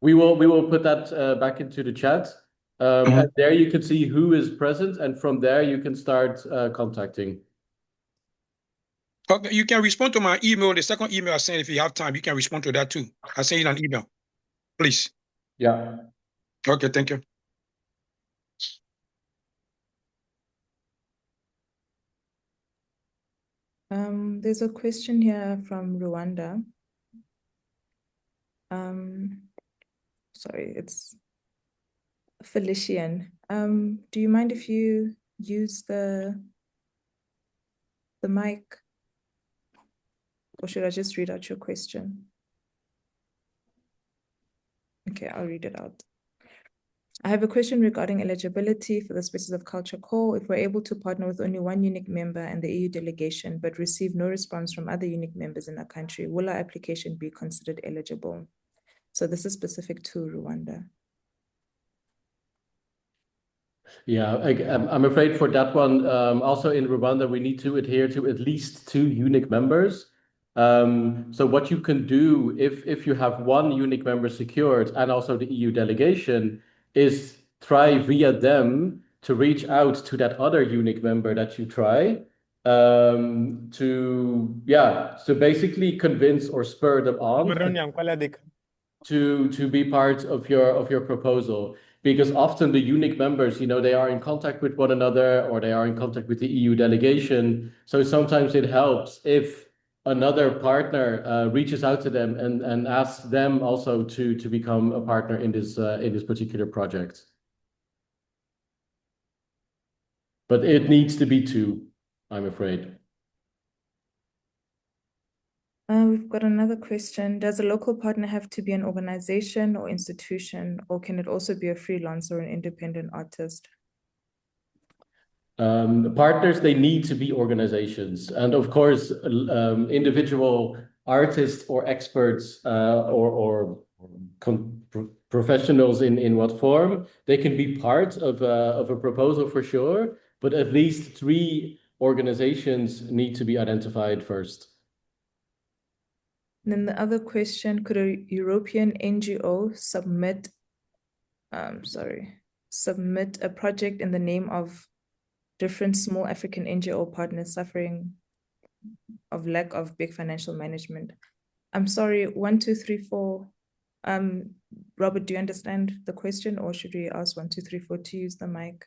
we will put that back into the chat. And there you can see who is present, and from there you can start contacting. Okay, you can respond to my email. The second email I sent, if you have time, you can respond to that too. I send you an email, please. Yeah. Okay, thank you. There's a question here from Rwanda. sorry, it's Felician. Do you mind if you use the mic? Or should I just read out your question? Okay, I'll read it out. I have a question regarding eligibility for the Spaces of Culture call. If we're able to partner with only one unique member and the EU delegation, but receive no response from other unique members in our country, will our application be considered eligible? So this is specific to Rwanda. Yeah, I'm afraid for that one, also in Rwanda, we need to adhere to at least 2 unique members. So what you can do if you have one unique member secured and also the EU delegation is try via them to reach out to that other unique member that you try so basically convince or spur them on to be part of your proposal. Because often the unique members, they are in contact with one another or they are in contact with the EU delegation. So sometimes it helps if another partner reaches out to them and asks them also to become a partner in this particular project. But it needs to be 2, I'm afraid. We've got another question. Does a local partner have to be an organization or institution, or can it also be a freelancer or an independent artist? Partners, they need to be organizations. And of course, individual artists or experts or professionals in what form, they can be part of a proposal for sure, but at least 3 organizations need to be identified first. And then the other question, could a European NGO submit a project in the name of different small African NGO partners suffering of lack of big financial management? I'm sorry, 1, 2, 3, 4. Robert, do you understand the question, or should we ask 1, 2, 3, 4 to use the mic?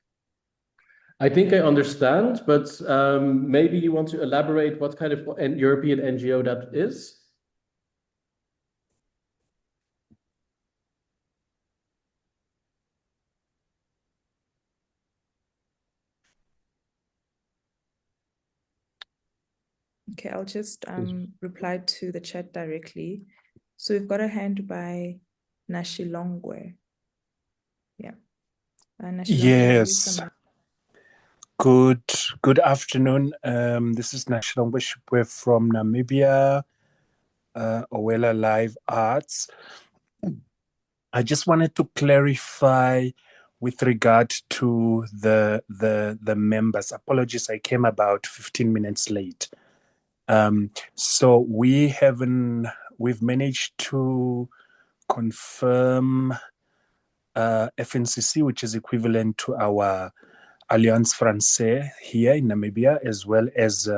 I think I understand, but maybe you want to elaborate what kind of European NGO that is? Okay, I'll just reply to the chat directly. So we've got a hand by Nashilongwe. Yeah. Yes. Good afternoon. This is Nashilongwe Shipwe from Namibia, Owela Live Arts. I just wanted to clarify with regard to the members. Apologies, I came about 15 minutes late. So we've managed to confirm FNCC, which is equivalent to our Alliance Française here in Namibia, as well as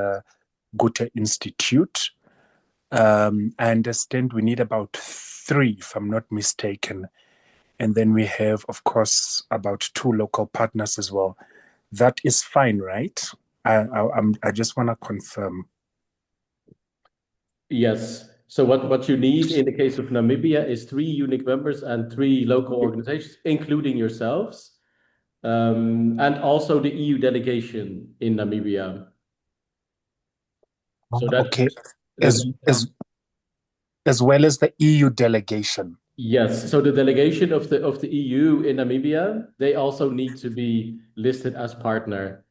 Goethe Institute. I understand we need about 3, if I'm not mistaken. And then we have, of course, about 2 local partners as well. That is fine, right? I just want to confirm. Yes. So what you need in the case of Namibia is 3 unique members and 3 local organizations, including yourselves, and also the EU delegation in Namibia. So that okay, as well as the EU delegation. Yes. So the delegation of the EU in Namibia, they also need to be listed as partner.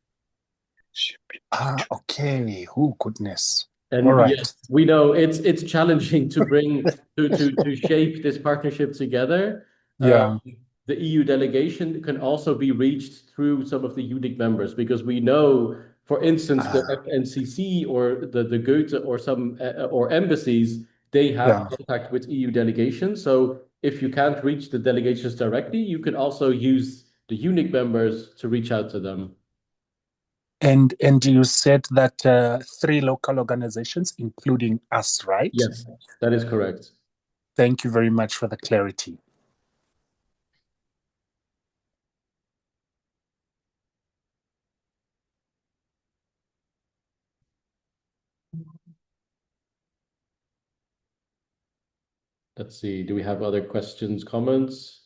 Okay. Oh goodness. And all right. yes, we know it's challenging to bring to shape this partnership together. Yeah. The EU delegation can also be reached through some of the unique members, because we know, for instance, the FNCC or the Goethe or some or embassies, they have contact with EU delegations. So if you can't reach the delegations directly, you can also use the unique members to reach out to them. And you said that 3 local organizations, including us, right? Yes, that is correct. Thank you very much for the clarity. Let's see, do we have other questions, comments?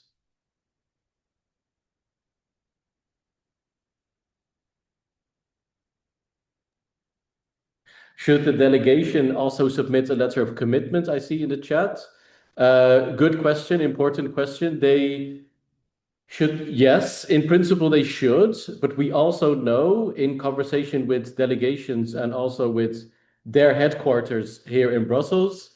Should the delegation also submit a letter of commitment? I see in the chat. Good question, important question. They should, yes, in principle they should, but we also know in conversation with delegations and also with their headquarters here in Brussels,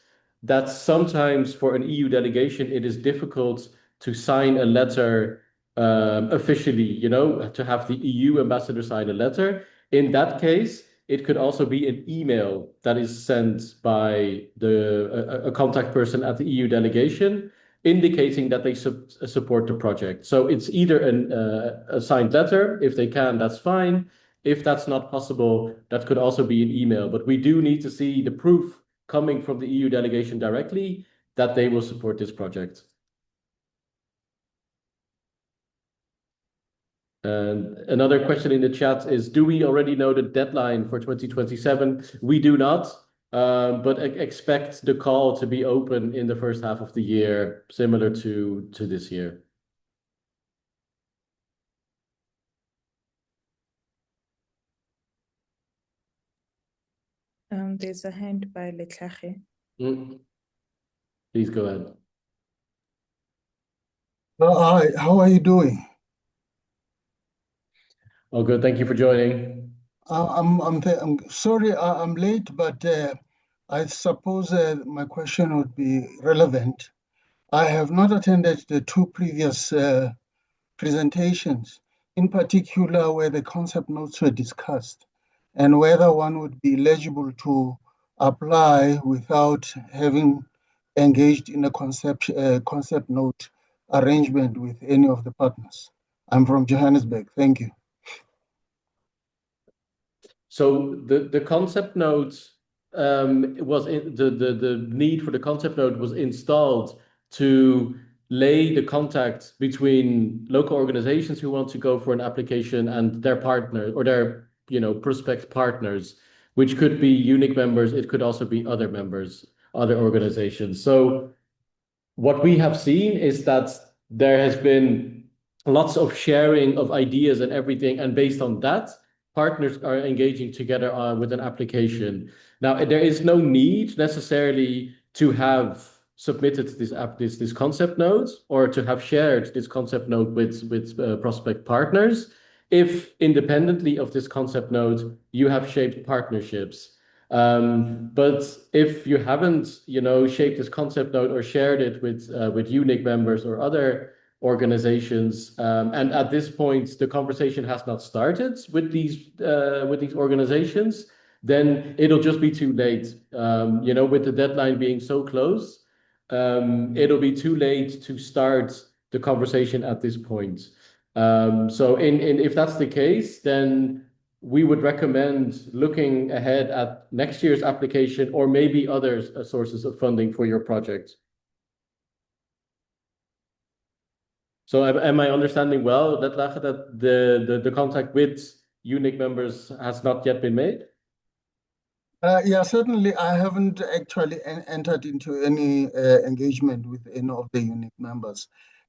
that sometimes for an EU delegation, it is difficult to sign a letter officially, you know, to have the EU ambassador sign a letter. In that case, it could also be an email that is sent by a contact person at the EU delegation, indicating that they support the project. So it's either a signed letter, if they can, that's fine. If that's not possible, that could also be an email. But we do need to see the proof coming from the EU delegation directly that they will support this project. And another question in the chat is, do we already know the deadline for 2027? We do not, but expect the call to be open in the first half of the year, similar to this year. There's a hand by Letlhage. Please go ahead. Hi, how are you doing? Oh, good. Thank you for joining. I'm sorry I'm late, but I suppose my question would be relevant. I have not attended the two previous presentations, in particular where the concept notes were discussed, and whether one would be eligible to apply without having engaged in a concept note arrangement with any of the partners. I'm from Johannesburg. Thank you. So the concept note was in, the need for the concept note was installed to lay the contact between local organizations who want to go for an application and their partner or their prospect partners, which could be UNIC members. It could also be other members, other organizations. So what we have seen is that there has been lots of sharing of ideas and everything, and based on that, partners are engaging together with an application. Now, there is no need necessarily to have submitted this concept note or to have shared this concept note with prospect partners if independently of this concept note you have shaped partnerships. But if you haven't, shaped this concept note or shared it with UNIC members or other organizations, and at this point the conversation has not started with these organizations, then it'll just be too late. With the deadline being so close, it'll be too late to start the conversation at this point. So if that's the case, then we would recommend looking ahead at next year's application or maybe other sources of funding for your project. So am I understanding well that the contact with UNIC members has not yet been made? Yeah, certainly. I haven't actually entered into any engagement with any of the UNIC members.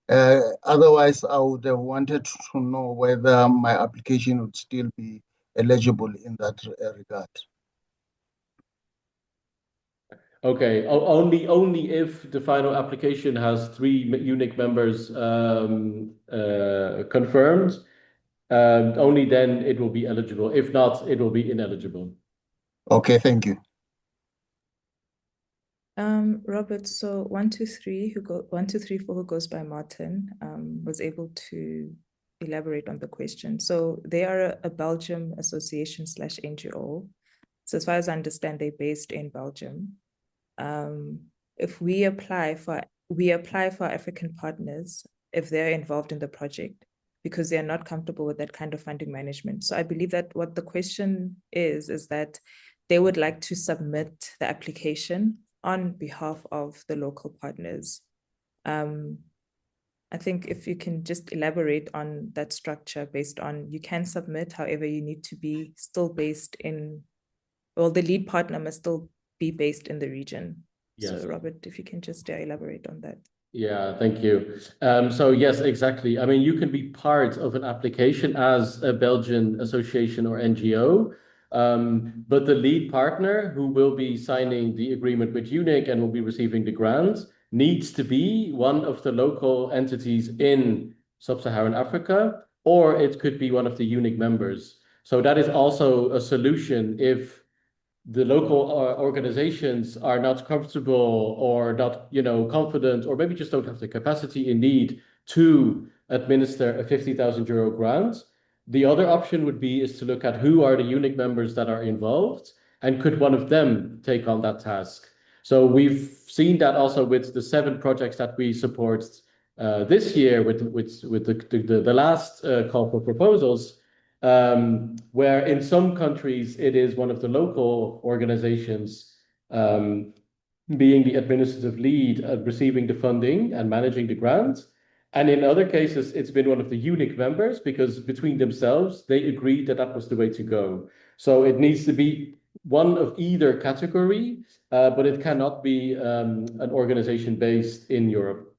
Otherwise, I would have wanted to know whether my application would still be eligible in that regard. Okay, only if the final application has 3 UNIC members confirmed, only then it will be eligible. If not, it will be ineligible. Okay, thank you. Robert, so 1234 who goes by Martin was able to elaborate on the question. So they are a Belgium association / NGO. So as far as I understand, they're based in Belgium. If we apply for African partners if they're involved in the project, because they're not comfortable with that kind of funding management. So I believe that what the question is that they would like to submit the application on behalf of the local partners. I think if you can just elaborate on that structure based on, you can submit, however, you need to be still based in, well, the lead partner must still be based in the region. Yes. So Robert, if you can just elaborate on that. Yeah, thank you. So yes, exactly. I mean, you can be part of an application as a Belgian association or NGO, but the lead partner who will be signing the agreement with UNIC and will be receiving the grant needs to be one of the local entities in Sub-Saharan Africa, or it could be one of the UNIC members. So that is also a solution if the local organizations are not comfortable or not, confident, or maybe just don't have the capacity in need to administer a 50,000 euro grant. The other option would be is to look at who are the UNIC members that are involved and could one of them take on that task. So we've seen that also with the 7 projects that we support this year with the last call for proposals. Where in some countries it is one of the local organizations being the administrative lead receiving the funding and managing the grant. And in other cases, it's been one of the UNIC members because between themselves, they agreed that that was the way to go. So it needs to be one of either category, but it cannot be an organization based in Europe.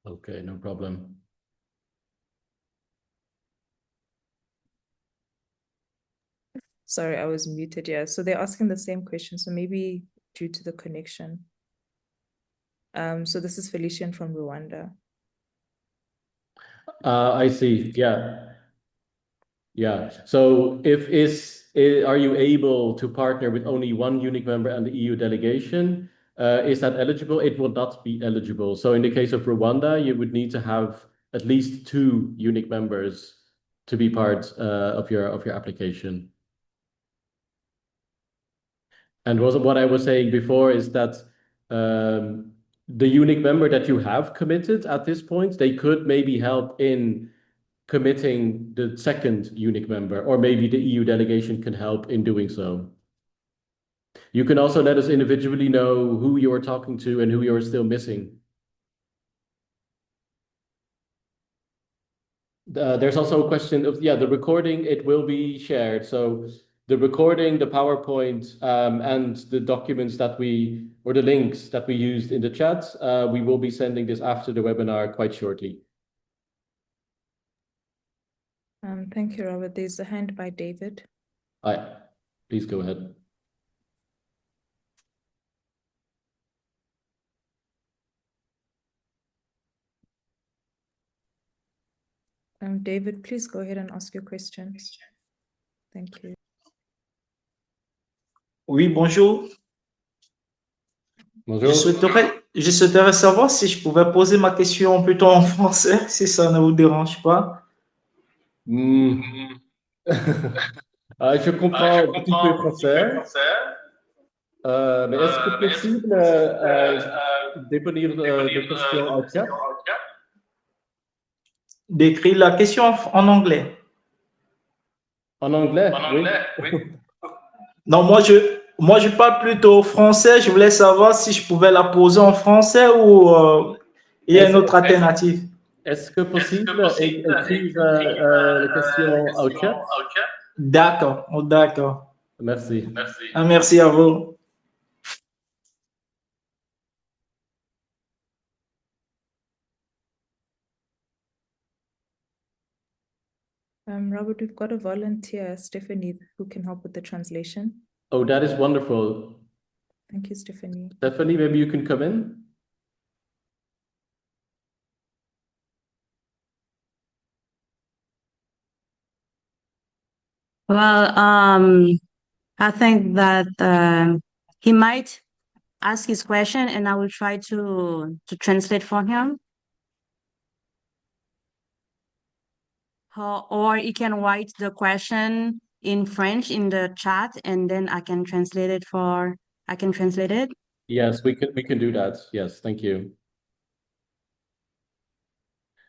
Okay, no problem. Sorry, I was muted. Yeah, so they're asking the same question. So maybe due to the connection. So this is Felician from Rwanda. I see. Yeah. Yeah. So are you able to partner with only one UNIC member and the EU delegation? Is that eligible? It will not be eligible. So in the case of Rwanda, you would need to have at least 2 UNIC members to be part of your application. And what I was saying before is that the UNIC member that you have committed at this point, they could maybe help in committing the second UNIC member, or maybe the EU delegation can help in doing so. You can also let us individually know who you are talking to and who you are still missing. There's also a question of, the recording, it will be shared. So the recording, the PowerPoint, and the documents or the links that we used in the chat, we will be sending this after the webinar quite shortly. Thank you, Robert. There's a hand by David. Hi, please go ahead. David, please go ahead and ask your question. Thank you. Oui, bonjour. Bonjour. Je souhaiterais savoir si je pouvais poser ma question plutôt en français, si ça ne vous dérange pas. Je comprends un petit peu français. Mais est-ce que possible d'écrire la question en chat? D'écrire la question en anglais. En anglais, oui. Non, moi je parle plutôt français. Je voulais savoir si je pouvais la poser en français ou il y a une autre alternative. Est-ce que possible d'écrire la question en chat? D'accord, d'accord. Merci. Merci à vous. Robert, we've got a volunteer, Stephanie, who can help with the translation. Oh, that is wonderful. Thank you, Stephanie. Stephanie, maybe you can come in. Well, I think that he might ask his question and I will try to translate for him. Or he can write the question in French in the chat and then I can translate it. Yes, we can do that. Yes, thank you.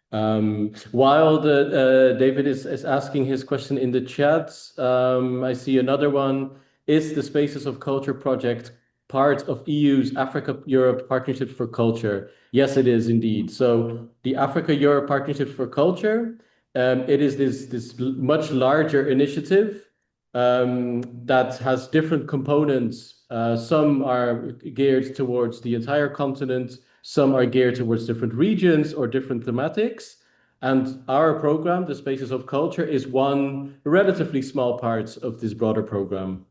While David is asking his question in the chat, I see another one. is the Spaces of Culture project part of EU's Africa-Europe Partnerships for Culture? Yes, it is indeed. So the Africa-Europe Partnerships for Culture, it is this much larger initiative that has different components. Some are geared towards the entire continent, some are geared towards different regions or different thematics. And our program, the Spaces of Culture, is one relatively small part of this broader program.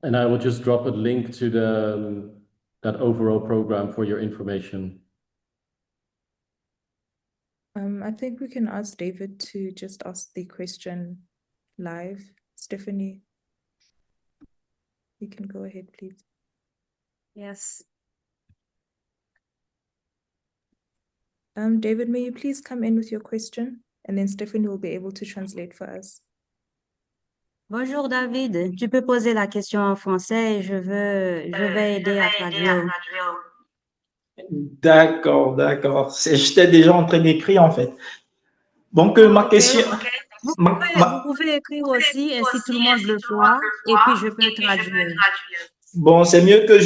And I will just drop a link to that overall program for your information. I think we can ask David to just ask the question live. Stephanie, you can go ahead, please. Yes. David, may you please come in with your question, and then Stephanie will be able to translate for us. Bonjour David, tu peux poser la question en français et je vais aider à traduire. D'accord, d'accord. J'étais déjà en train d'écrire en fait. Donc, ma question. Vous pouvez écrire aussi, ainsi tout le monde le voit, et puis je peux traduire. Bon, c'est mieux que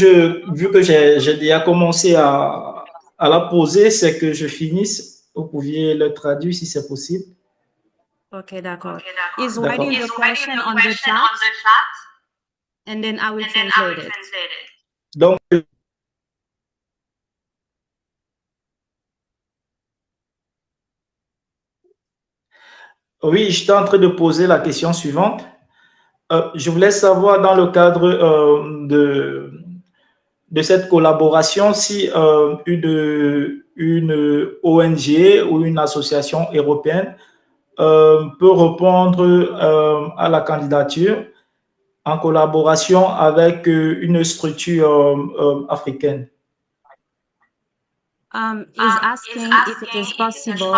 vu que j'ai déjà commencé à la poser, c'est que je finisse. Vous pouviez le traduire si c'est possible. Ok, d'accord. He's writing the question on the chat, and then I will translate it. Donc, oui, j'étais en train de poser la question suivante. Je voulais savoir dans le cadre de cette collaboration si une ONG ou une association européenne peut répondre à la candidature en collaboration avec une structure africaine. Is asking if it is possible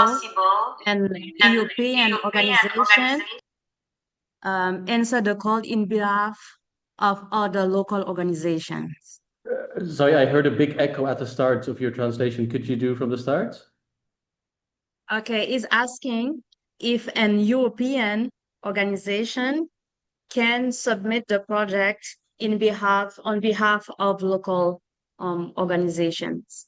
an European organization answer the call in behalf of other local organizations. Sorry, I heard a big echo at the start of your translation. Could you do from the start? Okay, is asking if an European organization can submit the project on behalf of local organizations.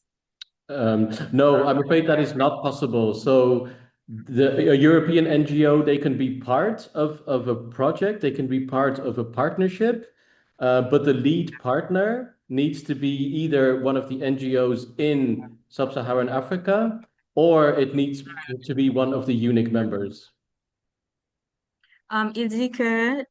No, I'm afraid that is not possible. So a European NGO, they can be part of a project, they can be part of a partnership, but the lead partner needs to be either one of the NGOs in Sub-Saharan Africa, or it needs to be one of the UNIC members. Il dit que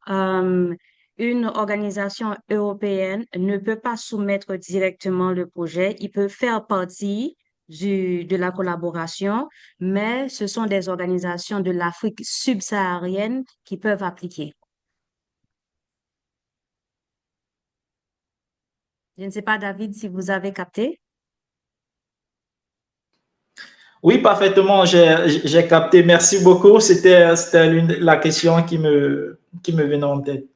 une organisation européenne ne peut pas soumettre directement le projet, il peut faire partie de la collaboration, mais ce sont des organisations de l'Afrique subsaharienne qui peuvent appliquer. Je ne sais pas, David, si vous avez capté. Oui, parfaitement, j'ai capté. Merci beaucoup. C'était la question qui me venait en tête.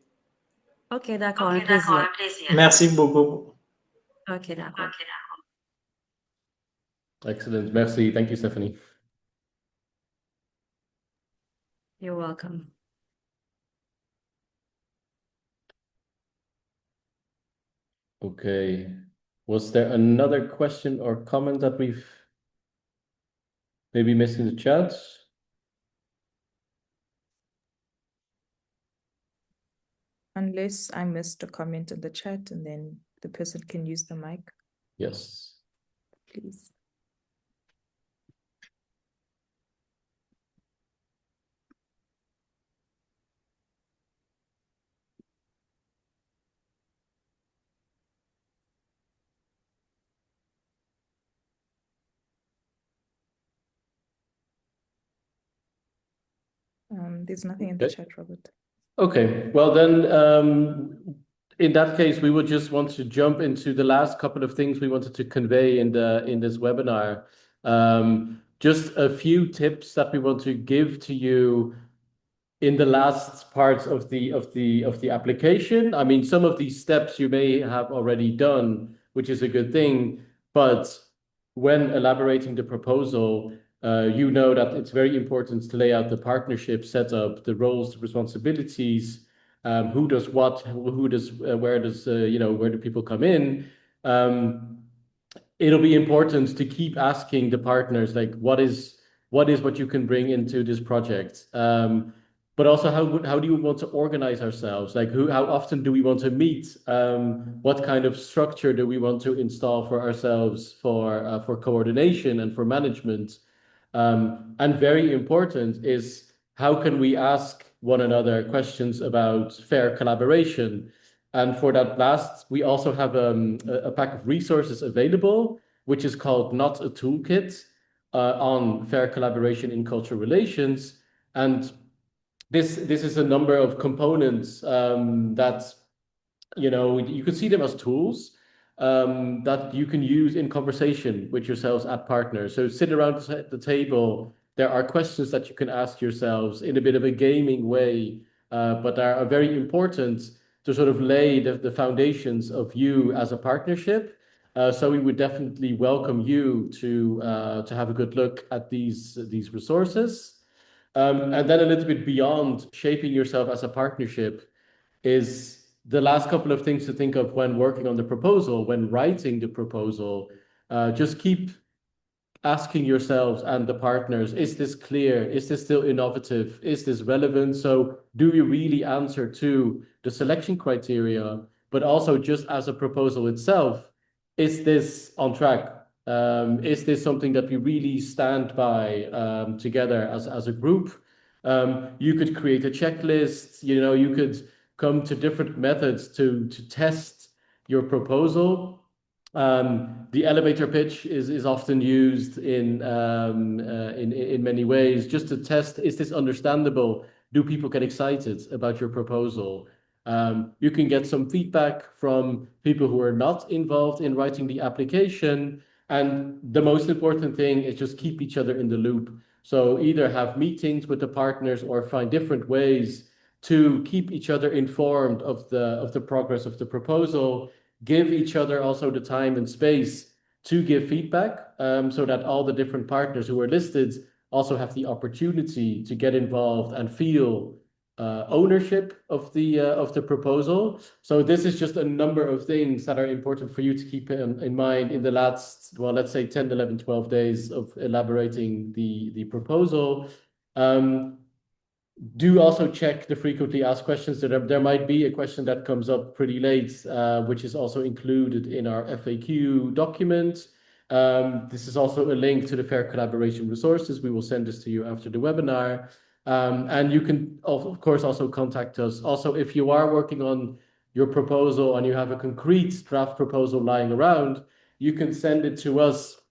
Ok, d'accord, un plaisir. Merci beaucoup. Ok, d'accord. Excellent. Merci. Thank you, Stephanie. You're welcome. Okay. Was there another question or comment that we've maybe missed in the chat? Unless I missed a comment in the chat and then the person can use the mic. Yes. Please. There's nothing in the chat, Robert. Okay, well then, in that case, we would just want to jump into the last couple of things we wanted to convey in this webinar. Just a few tips that we want to give to you in the last parts of the application. I mean, some of these steps you may have already done, which is a good thing, but when elaborating the proposal, you know that it's very important to lay out the partnership setup, the roles, the responsibilities, who does what, who does, where does, where do people come in? It'll be important to keep asking the partners, like, what is what you can bring into this project? But also, how do you want to organize ourselves? Like, how often do we want to meet? What kind of structure do we want to install for ourselves for coordination and for management? And very important is, how can we ask one another questions about fair collaboration? And for that last, we also have a pack of resources available, which is called Not a Toolkit, on fair collaboration in cultural relations. And this is a number of components that, you could see them as tools that you can use in conversation with yourselves at partners. So sit around the table. There are questions that you can ask yourselves in a bit of a gaming way, but are very important to sort of lay the foundations of you as a partnership. So we would definitely welcome you to have a good look at these resources. And then a little bit beyond shaping yourself as a partnership is the last couple of things to think of when working on the proposal, when writing the proposal. Just keep asking yourselves and the partners, is this clear? Is this still innovative? Is this relevant? So do we really answer to the selection criteria, but also just as a proposal itself, is this on track? Is this something that we really stand by together as a group? You could create a checklist, you could come to different methods to test your proposal. The elevator pitch is often used in many ways, just to test, is this understandable? Do people get excited about your proposal? You can get some feedback from people who are not involved in writing the application. And the most important thing is just keep each other in the loop. So either have meetings with the partners or find different ways to keep each other informed of the progress of the proposal. Give each other also the time and space to give feedback, so that all the different partners who are listed also have the opportunity to get involved and feel ownership of the proposal. So this is just a number of things that are important for you to keep in mind in the last, well, let's say 10, 11, 12 days of elaborating the proposal. Do also check the frequently asked questions. There might be a question that comes up pretty late, which is also included in our FAQ document. This is also a link to the Fair Collaboration resources. We will send this to you after the webinar. And you can, of course, also contact us. Also, if you are working on your proposal and you have a concrete draft proposal lying around, you can send it to us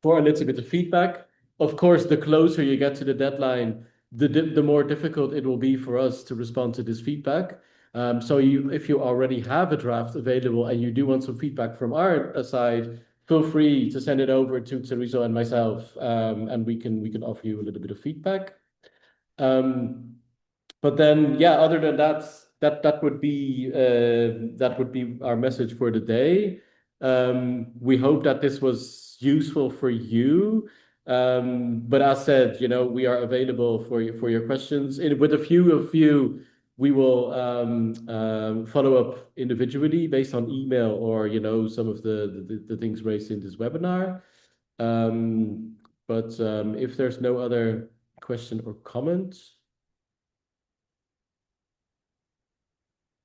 for a little bit of feedback. Of course, the closer you get to the deadline, the more difficult it will be for us to respond to this feedback. So if you already have a draft available and you do want some feedback from our side, feel free to send it over to Teresa and myself, and we can offer you a little bit of feedback. But then, yeah, other than that would be our message for the day. We hope that this was useful for you. But as said, we are available for your questions. With a few of you, we will follow up individually based on email or some of the things raised in this webinar. But if there's no other question or comment,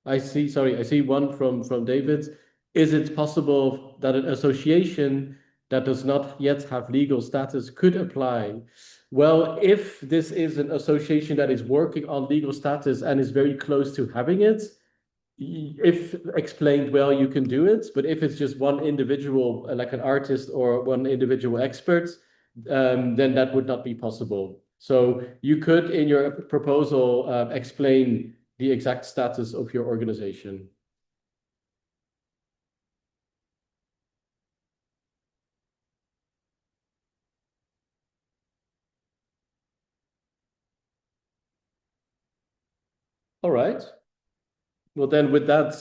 I see one from David. Is it possible that an association that does not yet have legal status could apply? Well, if this is an association that is working on legal status and is very close to having it, if explained well, you can do it. But if it's just one individual, like an artist or one individual expert, then that would not be possible. So you could, in your proposal, explain the exact status of your organization. All right. Well, then with that,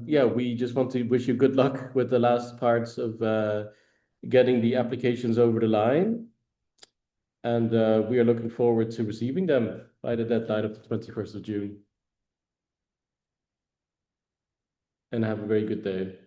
yeah, we just want to wish you good luck with the last parts of getting the applications over the line. And we are looking forward to receiving them by the deadline of the 21st of June. And have a very good day.